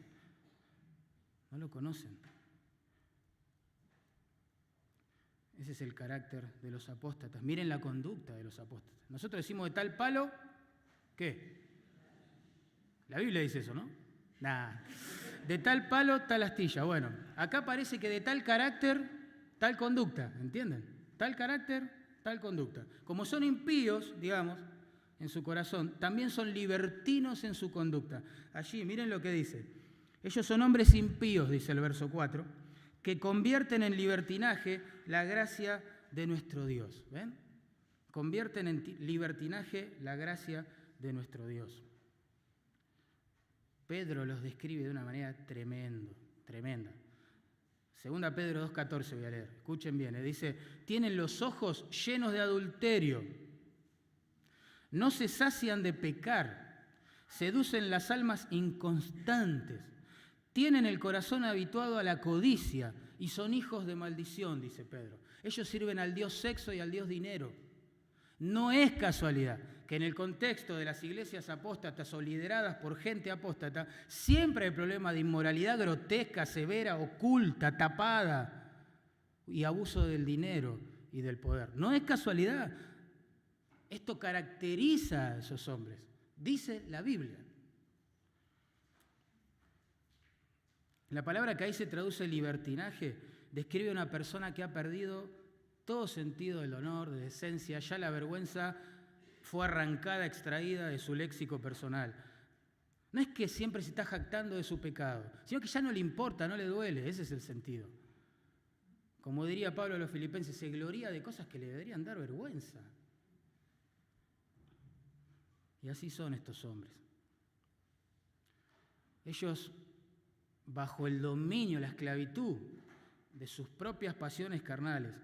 no lo conocen. Ese es el carácter de los apóstatas. Miren la conducta de los apóstatas. Nosotros decimos de tal palo, ¿qué? La Biblia dice eso, ¿no? Nah. De tal palo, tal astilla. Bueno, acá parece que de tal carácter, tal conducta, ¿entienden? Tal carácter, tal conducta. Como son impíos, digamos, en su corazón, también son libertinos en su conducta. Allí, miren lo que dice. Ellos son hombres impíos, dice el verso 4, que convierten en libertinaje la gracia de nuestro Dios. ¿Ven? Convierten en libertinaje la gracia de nuestro Dios. Pedro los describe de una manera tremenda. Segunda Pedro 2:14 voy a leer. Escuchen bien. Dice, tienen los ojos llenos de adulterio. No se sacian de pecar. Seducen las almas inconstantes. Tienen el corazón habituado a la codicia y son hijos de maldición, dice Pedro. Ellos sirven al Dios sexo y al Dios dinero. No es casualidad que en el contexto de las iglesias apóstatas o lideradas por gente apóstata, siempre hay problemas de inmoralidad grotesca, severa, oculta, tapada y abuso del dinero y del poder. No es casualidad. Esto caracteriza a esos hombres, dice la Biblia. La palabra que ahí se traduce libertinaje describe a una persona que ha perdido todo sentido del honor, de decencia, ya la vergüenza fue arrancada, extraída de su léxico personal. No es que siempre se está jactando de su pecado, sino que ya no le importa, no le duele, ese es el sentido. Como diría Pablo a los filipenses, se gloría de cosas que le deberían dar vergüenza. Y así son estos hombres. Ellos, bajo el dominio, la esclavitud de sus propias pasiones carnales,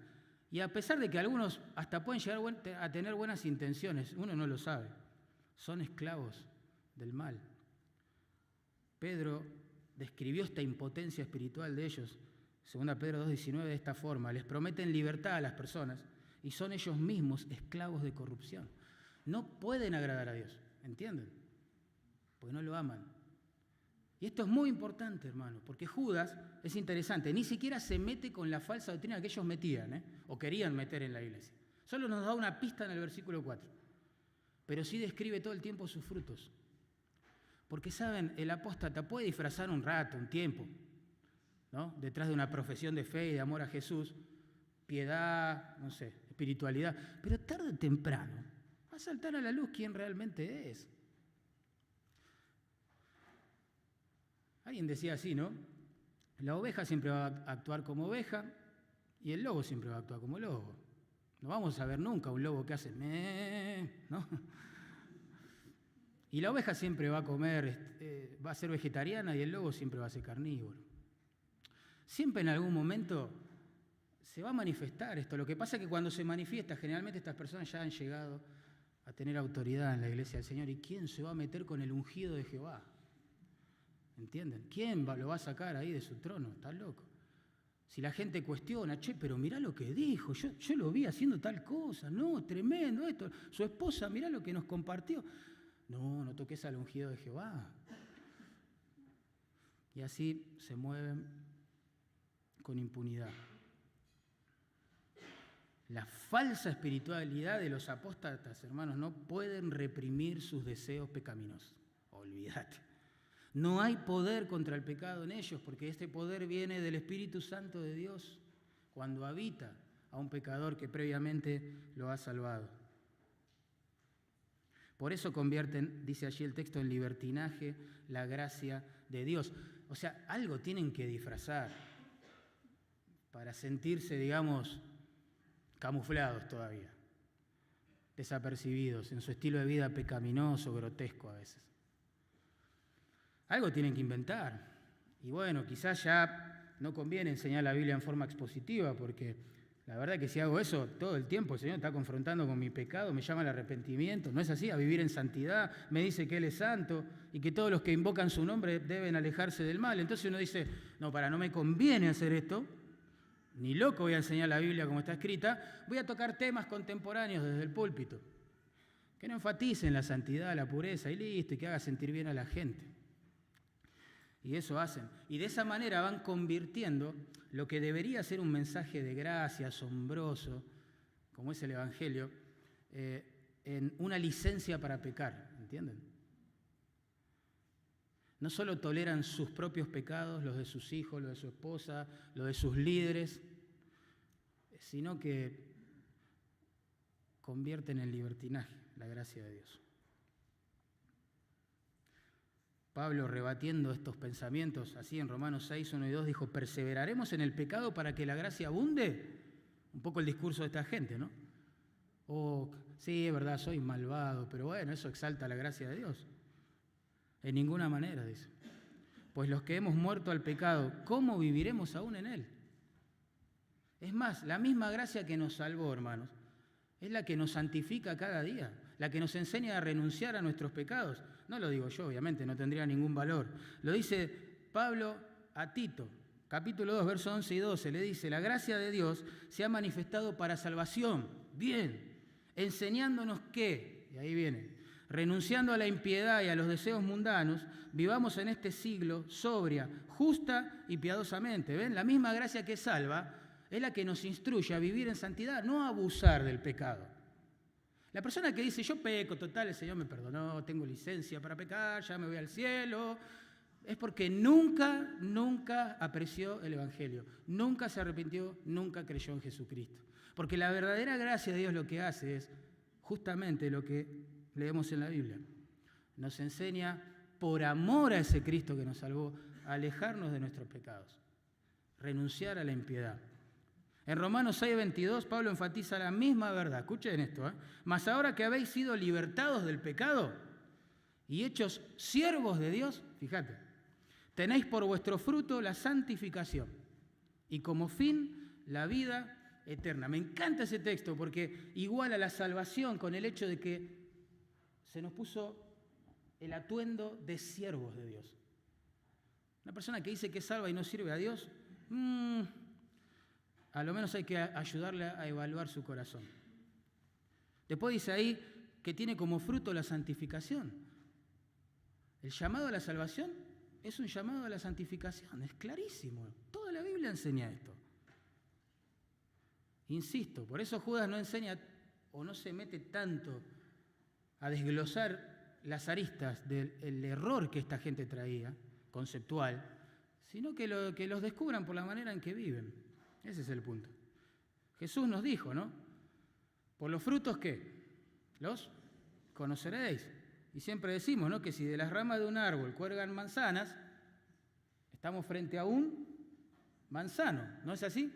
y a pesar de que algunos hasta pueden llegar a tener buenas intenciones, uno no lo sabe, son esclavos del mal. Pedro describió esta impotencia espiritual de ellos, 2 Pedro 2:19, de esta forma: les prometen libertad a las personas y son ellos mismos esclavos de corrupción. No pueden agradar a Dios, ¿entienden? Porque no lo aman. Y esto es muy importante, hermano, porque Judas, es interesante, ni siquiera se mete con la falsa doctrina que ellos metían, o querían meter en la iglesia. Solo nos da una pista en el versículo 4. Pero sí describe todo el tiempo sus frutos. Porque, ¿saben? El apóstata puede disfrazar un rato, un tiempo, ¿no? Detrás de una profesión de fe y de amor a Jesús, piedad, no sé, espiritualidad. Pero tarde o temprano va a saltar a la luz quién realmente es. Alguien decía así, ¿no? La oveja siempre va a actuar como oveja y el lobo siempre va a actuar como lobo. No vamos a ver nunca un lobo que hace meh, ¿no? Y la oveja siempre va a comer, va a ser vegetariana y el lobo siempre va a ser carnívoro. Siempre en algún momento se va a manifestar esto. Lo que pasa es que cuando se manifiesta, generalmente estas personas ya han llegado a tener autoridad en la iglesia del Señor. ¿Y quién se va a meter con el ungido de Jehová? ¿Entienden? ¿Quién lo va a sacar ahí de su trono? Está loco. Si la gente cuestiona, che, pero mirá lo que dijo, yo lo vi haciendo tal cosa, no, tremendo esto, su esposa, mirá lo que nos compartió. No toques al ungido de Jehová. Y así se mueven con impunidad. La falsa espiritualidad de los apóstatas, hermanos, no pueden reprimir sus deseos pecaminosos. Olvídate. No hay poder contra el pecado en ellos, porque este poder viene del Espíritu Santo de Dios cuando habita a un pecador que previamente lo ha salvado. Por eso convierten, dice allí el texto, en libertinaje la gracia de Dios. O sea, algo tienen que disfrazar para sentirse, digamos, camuflados todavía, desapercibidos en su estilo de vida pecaminoso, grotesco a veces. Algo tienen que inventar. Y bueno, quizás ya no conviene enseñar la Biblia en forma expositiva, porque la verdad que si hago eso todo el tiempo, el Señor está confrontando con mi pecado, me llama al arrepentimiento. No es así, a vivir en santidad, me dice que Él es santo y que todos los que invocan su nombre deben alejarse del mal. Entonces uno dice, no me conviene hacer esto, ni loco voy a enseñar la Biblia como está escrita, voy a tocar temas contemporáneos desde el púlpito, que no enfaticen la santidad, la pureza y listo, y que haga sentir bien a la gente. Y eso hacen. Y de esa manera van convirtiendo lo que debería ser un mensaje de gracia, asombroso, como es el Evangelio, en una licencia para pecar, ¿entienden? No solo toleran sus propios pecados, los de sus hijos, los de su esposa, los de sus líderes, sino que convierten en libertinaje la gracia de Dios. Pablo, rebatiendo estos pensamientos, así en Romanos 6, 1 y 2, dijo, ¿perseveraremos en el pecado para que la gracia abunde? Un poco el discurso de esta gente, ¿no? Sí, es verdad, soy malvado, pero bueno, eso exalta la gracia de Dios. En ninguna manera, dice. Pues los que hemos muerto al pecado, ¿cómo viviremos aún en él? Es más, la misma gracia que nos salvó, hermanos, es la que nos santifica cada día, la que nos enseña a renunciar a nuestros pecados. No lo digo yo, obviamente, no tendría ningún valor. Lo dice Pablo a Tito, capítulo 2, versos 11 y 12. Le dice, la gracia de Dios se ha manifestado para salvación. Bien, enseñándonos que, y ahí viene, renunciando a la impiedad y a los deseos mundanos, vivamos en este siglo sobria, justa y piadosamente. ¿Ven? La misma gracia que salva es la que nos instruye a vivir en santidad, no a abusar del pecado. La persona que dice, yo peco, total, el Señor me perdonó, tengo licencia para pecar, ya me voy al cielo, es porque nunca apreció el Evangelio, nunca se arrepintió, nunca creyó en Jesucristo. Porque la verdadera gracia de Dios lo que hace es justamente lo que leemos en la Biblia. Nos enseña, por amor a ese Cristo que nos salvó, a alejarnos de nuestros pecados, renunciar a la impiedad. En Romanos 6, 22, Pablo enfatiza la misma verdad. Escuchen esto, Mas ahora que habéis sido libertados del pecado y hechos siervos de Dios, fíjate, tenéis por vuestro fruto la santificación y como fin la vida eterna. Me encanta ese texto porque iguala la salvación con el hecho de que se nos puso el atuendo de siervos de Dios. Una persona que dice que es salva y no sirve a Dios, a lo menos hay que ayudarle a evaluar su corazón. Después dice ahí que tiene como fruto la santificación. El llamado a la salvación es un llamado a la santificación, es clarísimo. Toda la Biblia enseña esto. Insisto, por eso Judas no enseña o no se mete tanto a desglosar las aristas del error que esta gente traía, conceptual, sino que los descubran por la manera en que viven. Ese es el punto. Jesús nos dijo, ¿no? Por los frutos, ¿qué? Los conoceréis. Y siempre decimos, ¿no? Que si de las ramas de un árbol cuelgan manzanas, Estamos frente a un manzano, ¿no es así?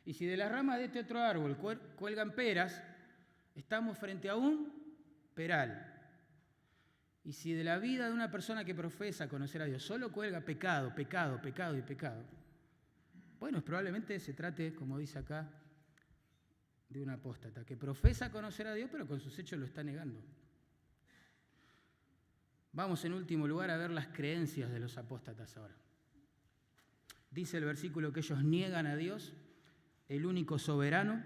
Y si de las ramas de este otro árbol cuelgan peras, estamos frente a un peral. Y si de la vida de una persona que profesa conocer a Dios solo cuelga pecado, pecado, pecado y pecado, bueno, probablemente se trate, como dice acá, de un apóstata que profesa conocer a Dios, pero con sus hechos lo está negando. Vamos en último lugar a ver las creencias de los apóstatas ahora. Dice el versículo que ellos niegan a Dios, el único soberano,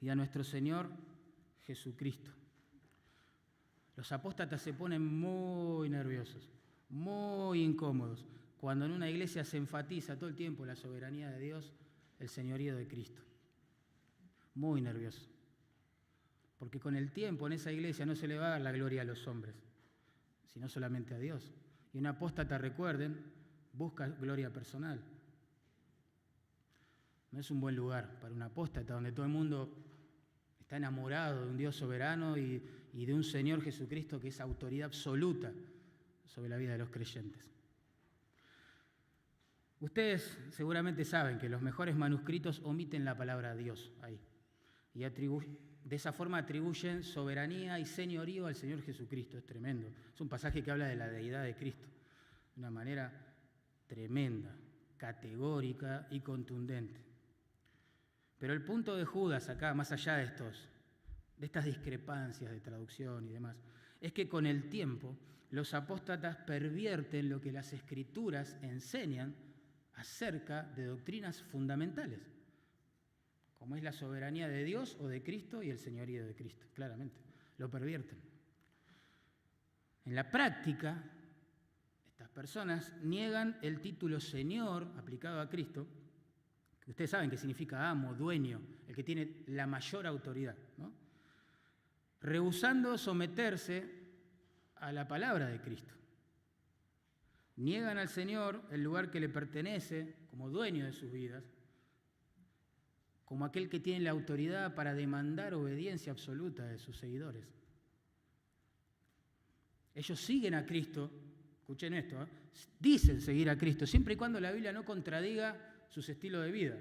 y a nuestro Señor Jesucristo. Los apóstatas se ponen muy nerviosos, muy incómodos, cuando en una iglesia se enfatiza todo el tiempo la soberanía de Dios, el señorío de Cristo. Muy nerviosos. Porque con el tiempo en esa iglesia no se le va a dar la gloria a los hombres, sino solamente a Dios. Y un apóstata, recuerden, busca gloria personal. No es un buen lugar para un apóstata donde todo el mundo está enamorado de un Dios soberano y de un Señor Jesucristo que es autoridad absoluta sobre la vida de los creyentes. Ustedes seguramente saben que los mejores manuscritos omiten la palabra Dios ahí. Y de esa forma atribuyen soberanía y señorío al Señor Jesucristo. Es tremendo. Es un pasaje que habla de la deidad de Cristo de una manera tremenda, categórica y contundente. Pero el punto de Judas acá, más allá de estas discrepancias de traducción y demás, es que con el tiempo los apóstatas pervierten lo que las Escrituras enseñan acerca de doctrinas fundamentales, como es la soberanía de Dios o de Cristo y el señorío de Cristo, claramente, lo pervierten. En la práctica, estas personas niegan el título Señor aplicado a Cristo, que ustedes saben que significa amo, dueño, el que tiene la mayor autoridad, ¿no? Rehusando someterse a la palabra de Cristo. Niegan al Señor el lugar que le pertenece como dueño de sus vidas, como aquel que tiene la autoridad para demandar obediencia absoluta de sus seguidores. Ellos siguen a Cristo, escuchen esto, dicen seguir a Cristo, siempre y cuando la Biblia no contradiga sus estilos de vida.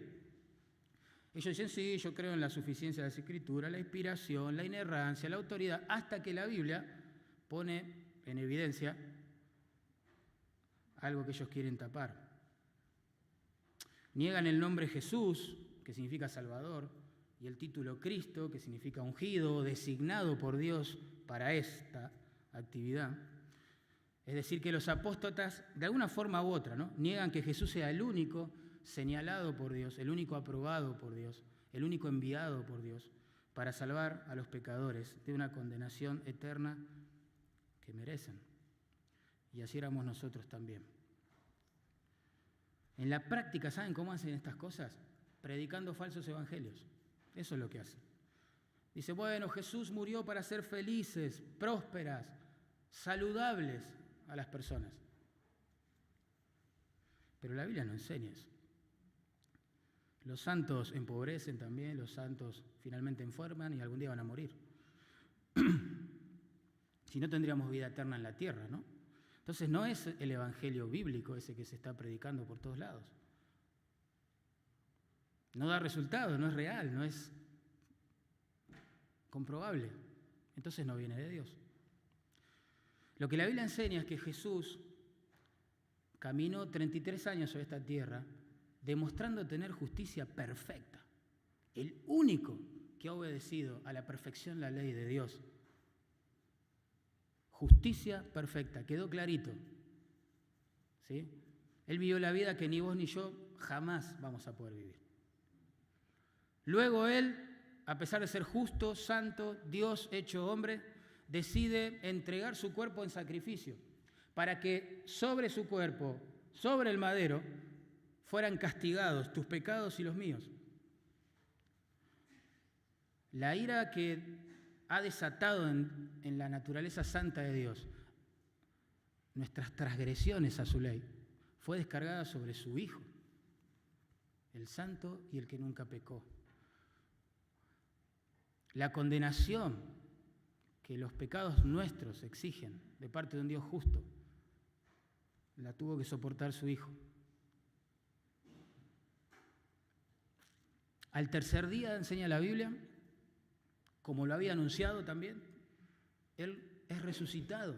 Ellos dicen, sí, yo creo en la suficiencia de las Escrituras, la inspiración, la inerrancia, la autoridad, hasta que la Biblia pone en evidencia algo que ellos quieren tapar. Niegan el nombre Jesús, que significa Salvador, y el título Cristo, que significa ungido o designado por Dios para esta actividad. Es decir, que los apóstatas, de alguna forma u otra, ¿no?, niegan que Jesús sea el único señalado por Dios, el único aprobado por Dios, el único enviado por Dios para salvar a los pecadores de una condenación eterna que merecen. Y así éramos nosotros también. En la práctica, ¿saben cómo hacen estas cosas? Predicando falsos evangelios. Eso es lo que hacen. Dice, bueno, Jesús murió para ser felices, prósperas, saludables a las personas. Pero la Biblia no enseña eso. Los santos empobrecen también, los santos finalmente enferman y algún día van a morir. Si no, tendríamos vida eterna en la tierra, ¿no? Entonces no es el evangelio bíblico ese que se está predicando por todos lados. No da resultado, no es real, no es comprobable. Entonces no viene de Dios. Lo que la Biblia enseña es que Jesús caminó 33 años sobre esta tierra demostrando tener justicia perfecta. El único que ha obedecido a la perfección la ley de Dios. Justicia perfecta, quedó clarito. ¿Sí? Él vivió la vida que ni vos ni yo jamás vamos a poder vivir. Luego él, a pesar de ser justo, santo, Dios hecho hombre, decide entregar su cuerpo en sacrificio para que sobre su cuerpo, sobre el madero, fueran castigados tus pecados y los míos. La ira que ha desatado en la naturaleza santa de Dios, nuestras transgresiones a su ley, fue descargada sobre su Hijo, el santo y el que nunca pecó. La condenación que los pecados nuestros exigen de parte de un Dios justo la tuvo que soportar su hijo. Al tercer día, enseña la Biblia, como lo había anunciado también, Él es resucitado.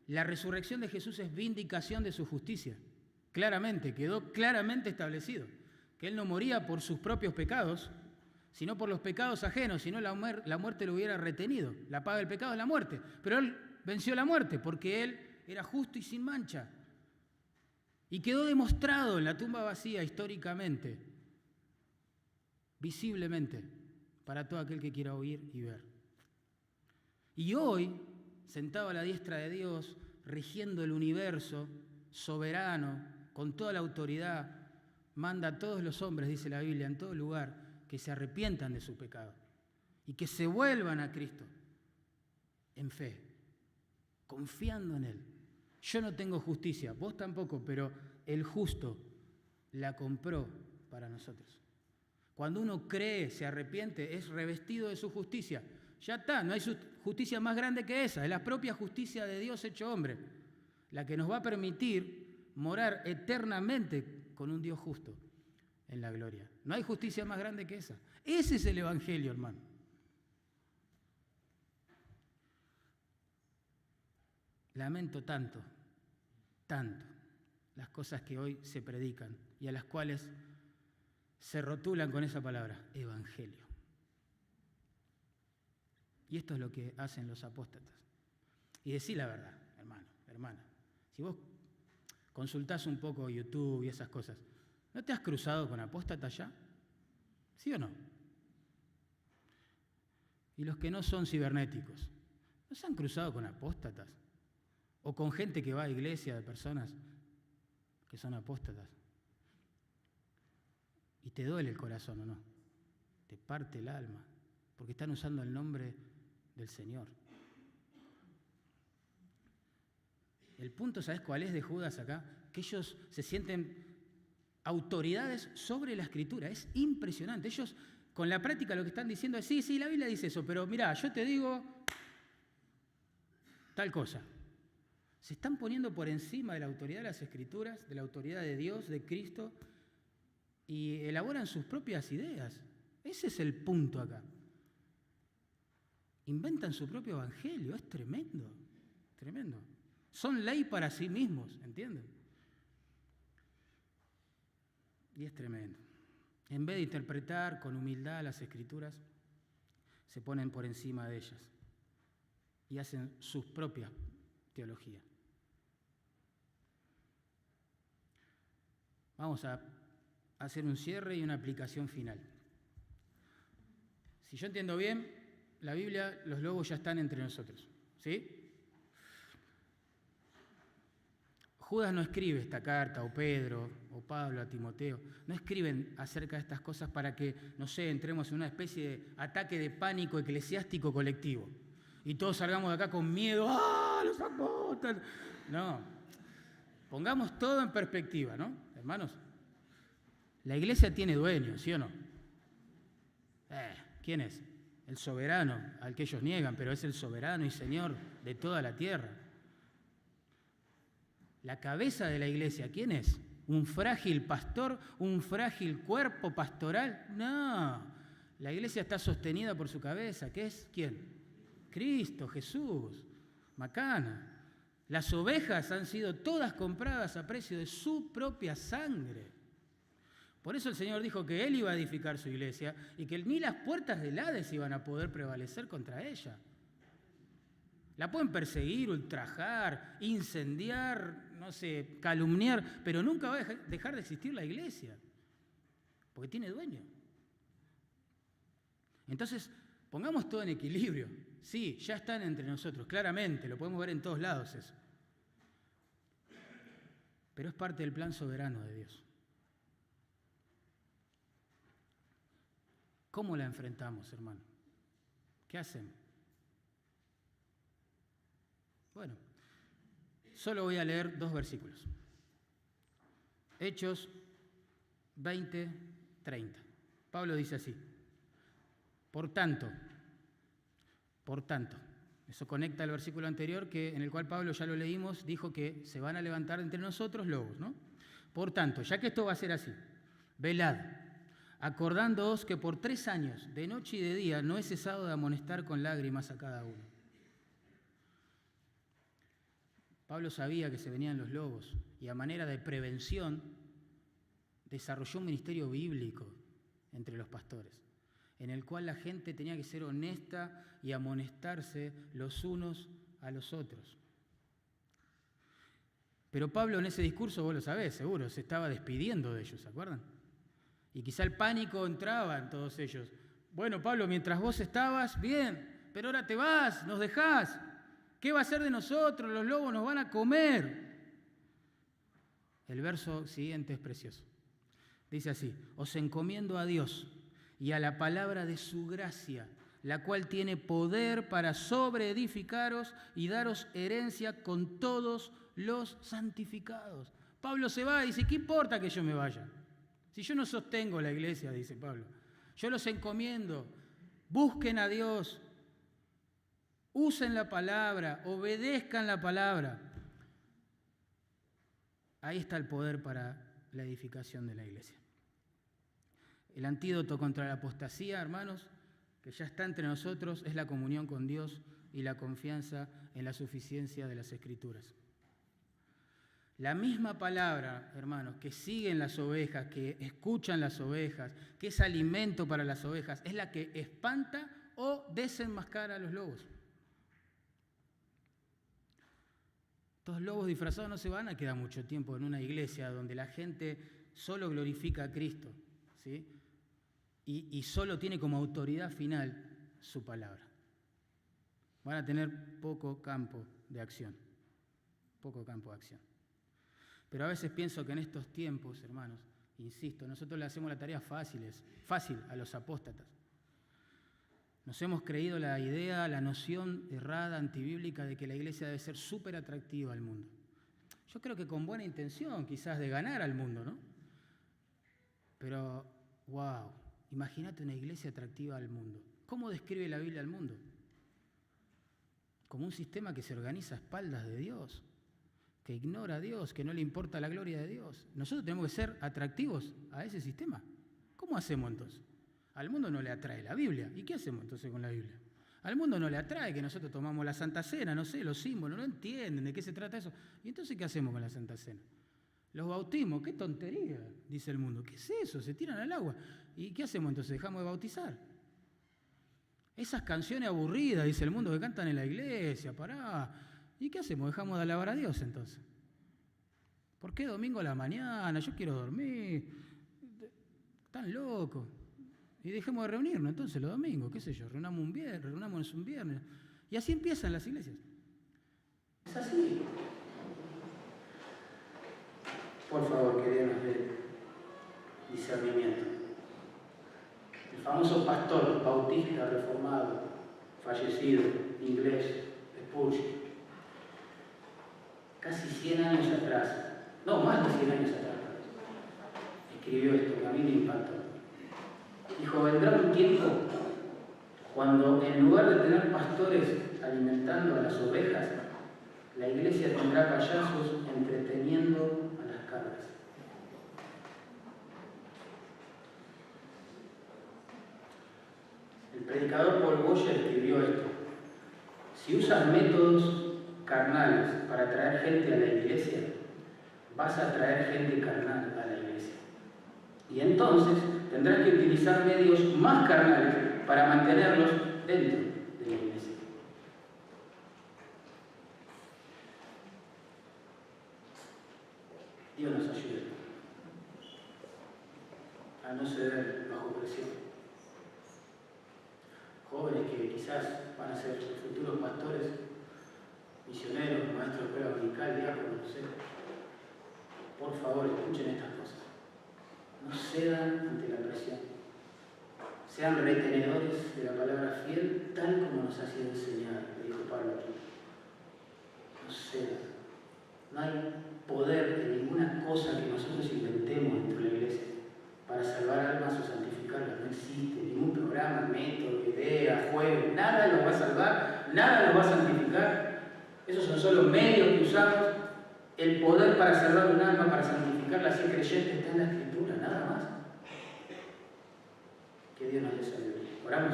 La resurrección de Jesús es vindicación de su justicia. Claramente, quedó claramente establecido que Él no moría por sus propios pecados, sino por los pecados ajenos, si no la muerte lo hubiera retenido. La paga del pecado es la muerte, pero Él venció la muerte porque Él era justo y sin mancha. Y quedó demostrado en la tumba vacía históricamente, visiblemente, para todo aquel que quiera oír y ver. Y hoy, sentado a la diestra de Dios, rigiendo el universo, soberano, con toda la autoridad, manda a todos los hombres, dice la Biblia, en todo lugar, que se arrepientan de su pecado y que se vuelvan a Cristo en fe, confiando en Él. Yo no tengo justicia, vos tampoco, pero el justo la compró para nosotros. Cuando uno cree, se arrepiente, es revestido de su justicia. Ya está, no hay justicia más grande que esa, es la propia justicia de Dios hecho hombre, la que nos va a permitir morar eternamente con un Dios justo en la gloria. No hay justicia más grande que esa. Ese es el Evangelio, hermano. Lamento tanto las cosas que hoy se predican y a las cuales se rotulan con esa palabra, Evangelio. Y esto es lo que hacen los apóstatas. Y decí la verdad, hermano, hermana. Si vos consultás un poco YouTube y esas cosas, ¿no te has cruzado con apóstatas ya? ¿Sí o no? Y los que no son cibernéticos, ¿no se han cruzado con apóstatas? ¿O con gente que va a iglesia de personas que son apóstatas? Y te duele el corazón, ¿o no? Te parte el alma, porque están usando el nombre del Señor. El punto, ¿sabes cuál es de Judas acá? Que ellos se sienten autoridades sobre la Escritura. Es impresionante. Ellos, con la práctica, lo que están diciendo es, sí, la Biblia dice eso, pero mirá, yo te digo tal cosa. Se están poniendo por encima de la autoridad de las Escrituras, de la autoridad de Dios, de Cristo, y elaboran sus propias ideas. Ese es el punto acá. Inventan su propio evangelio. Es tremendo, tremendo. Son ley para sí mismos, ¿entienden? Y es tremendo. En vez de interpretar con humildad las Escrituras, se ponen por encima de ellas y hacen sus propias teologías. Vamos a hacer un cierre y una aplicación final. Si yo entiendo bien, la Biblia, los lobos ya están entre nosotros, ¿sí? Judas no escribe esta carta, o Pedro, o Pablo a Timoteo, no escriben acerca de estas cosas para que, no sé, entremos en una especie de ataque de pánico eclesiástico colectivo y todos salgamos de acá con miedo, ¡ah, los apóstoles! No, pongamos todo en perspectiva, ¿no, hermanos? La iglesia tiene dueño, ¿sí o no? ¿Quién es? El soberano, al que ellos niegan, pero es el soberano y Señor de toda la tierra. La cabeza de la iglesia, ¿quién es? ¿Un frágil pastor? ¿Un frágil cuerpo pastoral? No, la iglesia está sostenida por su cabeza, ¿qué es? ¿Quién? Cristo, Jesús, macana. Las ovejas han sido todas compradas a precio de su propia sangre. Por eso el Señor dijo que Él iba a edificar su iglesia y que ni las puertas del Hades iban a poder prevalecer contra ella. La pueden perseguir, ultrajar, incendiar, no sé, calumniar, pero nunca va a dejar de existir la iglesia, porque tiene dueño. Entonces, pongamos todo en equilibrio. Sí, ya están entre nosotros, claramente, lo podemos ver en todos lados eso. Pero es parte del plan soberano de Dios. ¿Cómo la enfrentamos, hermano? ¿Qué hacemos? Bueno, solo voy a leer 2 versículos. Hechos 20, 30. Pablo dice así: Por tanto, Eso conecta al versículo anterior, en el cual Pablo, ya lo leímos, dijo que se van a levantar entre nosotros lobos, ¿no? Por tanto, ya que esto va a ser así, velad, acordándoos que por 3 años, de noche y de día, no he cesado de amonestar con lágrimas a cada uno. Pablo sabía que se venían los lobos y a manera de prevención desarrolló un ministerio bíblico entre los pastores, en el cual la gente tenía que ser honesta y amonestarse los unos a los otros. Pero Pablo en ese discurso, vos lo sabés, seguro, se estaba despidiendo de ellos, ¿se acuerdan? Y quizá el pánico entraba en todos ellos. Bueno, Pablo, mientras vos estabas, bien, pero ahora te vas, nos dejás. ¿Qué va a ser de nosotros? Los lobos nos van a comer. El verso siguiente es precioso. Dice así: os encomiendo a Dios y a la palabra de su gracia, la cual tiene poder para sobreedificaros y daros herencia con todos los santificados. Pablo se va y dice, ¿qué importa que yo me vaya? Si yo no sostengo la iglesia, dice Pablo, yo los encomiendo, busquen a Dios, usen la palabra, obedezcan la palabra. Ahí está el poder para la edificación de la iglesia. El antídoto contra la apostasía, hermanos, que ya está entre nosotros, es la comunión con Dios y la confianza en la suficiencia de las Escrituras. La misma palabra, hermanos, que siguen las ovejas, que escuchan las ovejas, que es alimento para las ovejas, es la que espanta o desenmascara a los lobos. Estos lobos disfrazados no se van a quedar mucho tiempo en una iglesia donde la gente solo glorifica a Cristo, ¿sí? Y solo tiene como autoridad final su palabra. Van a tener poco campo de acción. Poco campo de acción. Pero a veces pienso que en estos tiempos, hermanos, insisto, nosotros le hacemos la tarea fácil a los apóstatas. Nos hemos creído la idea, la noción errada, antibíblica, de que la iglesia debe ser súper atractiva al mundo. Yo creo que con buena intención, quizás, de ganar al mundo, ¿no? Pero, wow, imagínate una iglesia atractiva al mundo. ¿Cómo describe la Biblia al mundo? Como un sistema que se organiza a espaldas de Dios, que ignora a Dios, que no le importa la gloria de Dios. Nosotros tenemos que ser atractivos a ese sistema. ¿Cómo hacemos entonces? Al mundo no le atrae la Biblia. ¿Y qué hacemos entonces con la Biblia? Al mundo no le atrae que nosotros tomamos la Santa Cena, no sé, los símbolos, no entienden de qué se trata eso. ¿Y entonces qué hacemos con la Santa Cena? Los bautismos, qué tontería, dice el mundo. ¿Qué es eso? Se tiran al agua. ¿Y qué hacemos entonces? ¿Dejamos de bautizar? Esas canciones aburridas, dice el mundo, que cantan en la iglesia, pará. ¿Y qué hacemos? ¿Dejamos de alabar a Dios entonces? ¿Por qué domingo a la mañana? Yo quiero dormir. Están locos. Y dejemos de reunirnos entonces los domingos, qué sé yo, reunámonos un viernes. Y así empiezan las iglesias. Es así. Por favor, que Dios nos dé discernimiento. El famoso pastor bautista reformado, fallecido, inglés, Spurgeon, casi 100 años atrás, no, más de 100 años atrás, escribió esto que a mí me impactó. Dijo, vendrá un tiempo cuando en lugar de tener pastores alimentando a las ovejas, la iglesia tendrá payasos entreteniendo a las cabras. El predicador Paul Washer escribió esto: si usas métodos carnales para atraer gente a la iglesia, vas a atraer gente carnal a la iglesia. Y entonces tendrás que utilizar medios más carnales para mantenerlos dentro de la iglesia. Dios nos ayude a no ceder bajo presión. Jóvenes que quizás van a ser futuros pastores, misioneros, maestros de escuela dominical, diáconos, no sé. Por favor, escuchen estas cosas. No cedan ante la presión. Sean retenedores de la palabra fiel, tal como nos ha sido enseñada, le dijo Pablo aquí. No cedan. No hay poder de ninguna cosa que nosotros inventemos dentro de la iglesia para salvar almas o santificarlas. No existe ningún programa, método, idea, juego. Nada los va a salvar, nada los va a santificar. son los medios que usamos. El poder para salvar un alma, para santificarla, así creyente, está en la Escritura, nada más. Que Dios nos dé sabiduría. Oramos.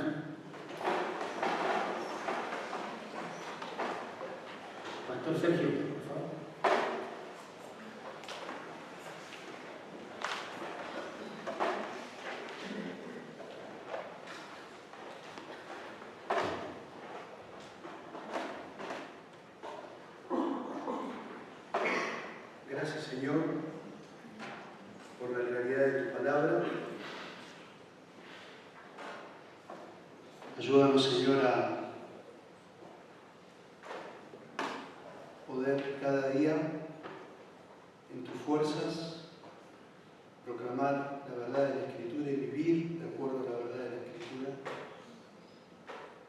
Pastor Sergio, por favor. Gracias, Señor, por la claridad de tu palabra. Ayúdanos, Señor, a poder cada día, en tus fuerzas, proclamar la verdad de la Escritura y vivir de acuerdo a la verdad de la Escritura.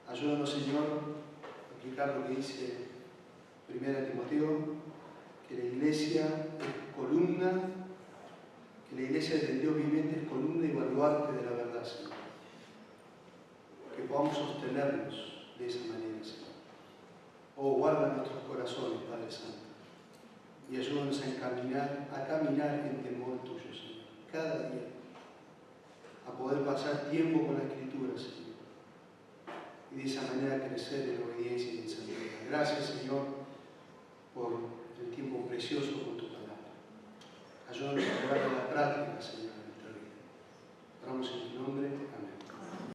Ayúdanos, Señor, a aplicar lo que dice 1 Timoteo, que la iglesia es columna, que la iglesia del Dios viviente es columna y baluarte de la verdad, Señor. Que podamos sostenernos de esa manera, Señor. Oh, guarda nuestros corazones, Padre Santo, y ayúdanos a caminar en temor tuyo, Señor, cada día, a poder pasar tiempo con la Escritura, Señor, y de esa manera crecer en obediencia y en santidad. Gracias, Señor, por el tiempo precioso con tu palabra. Ayúdanos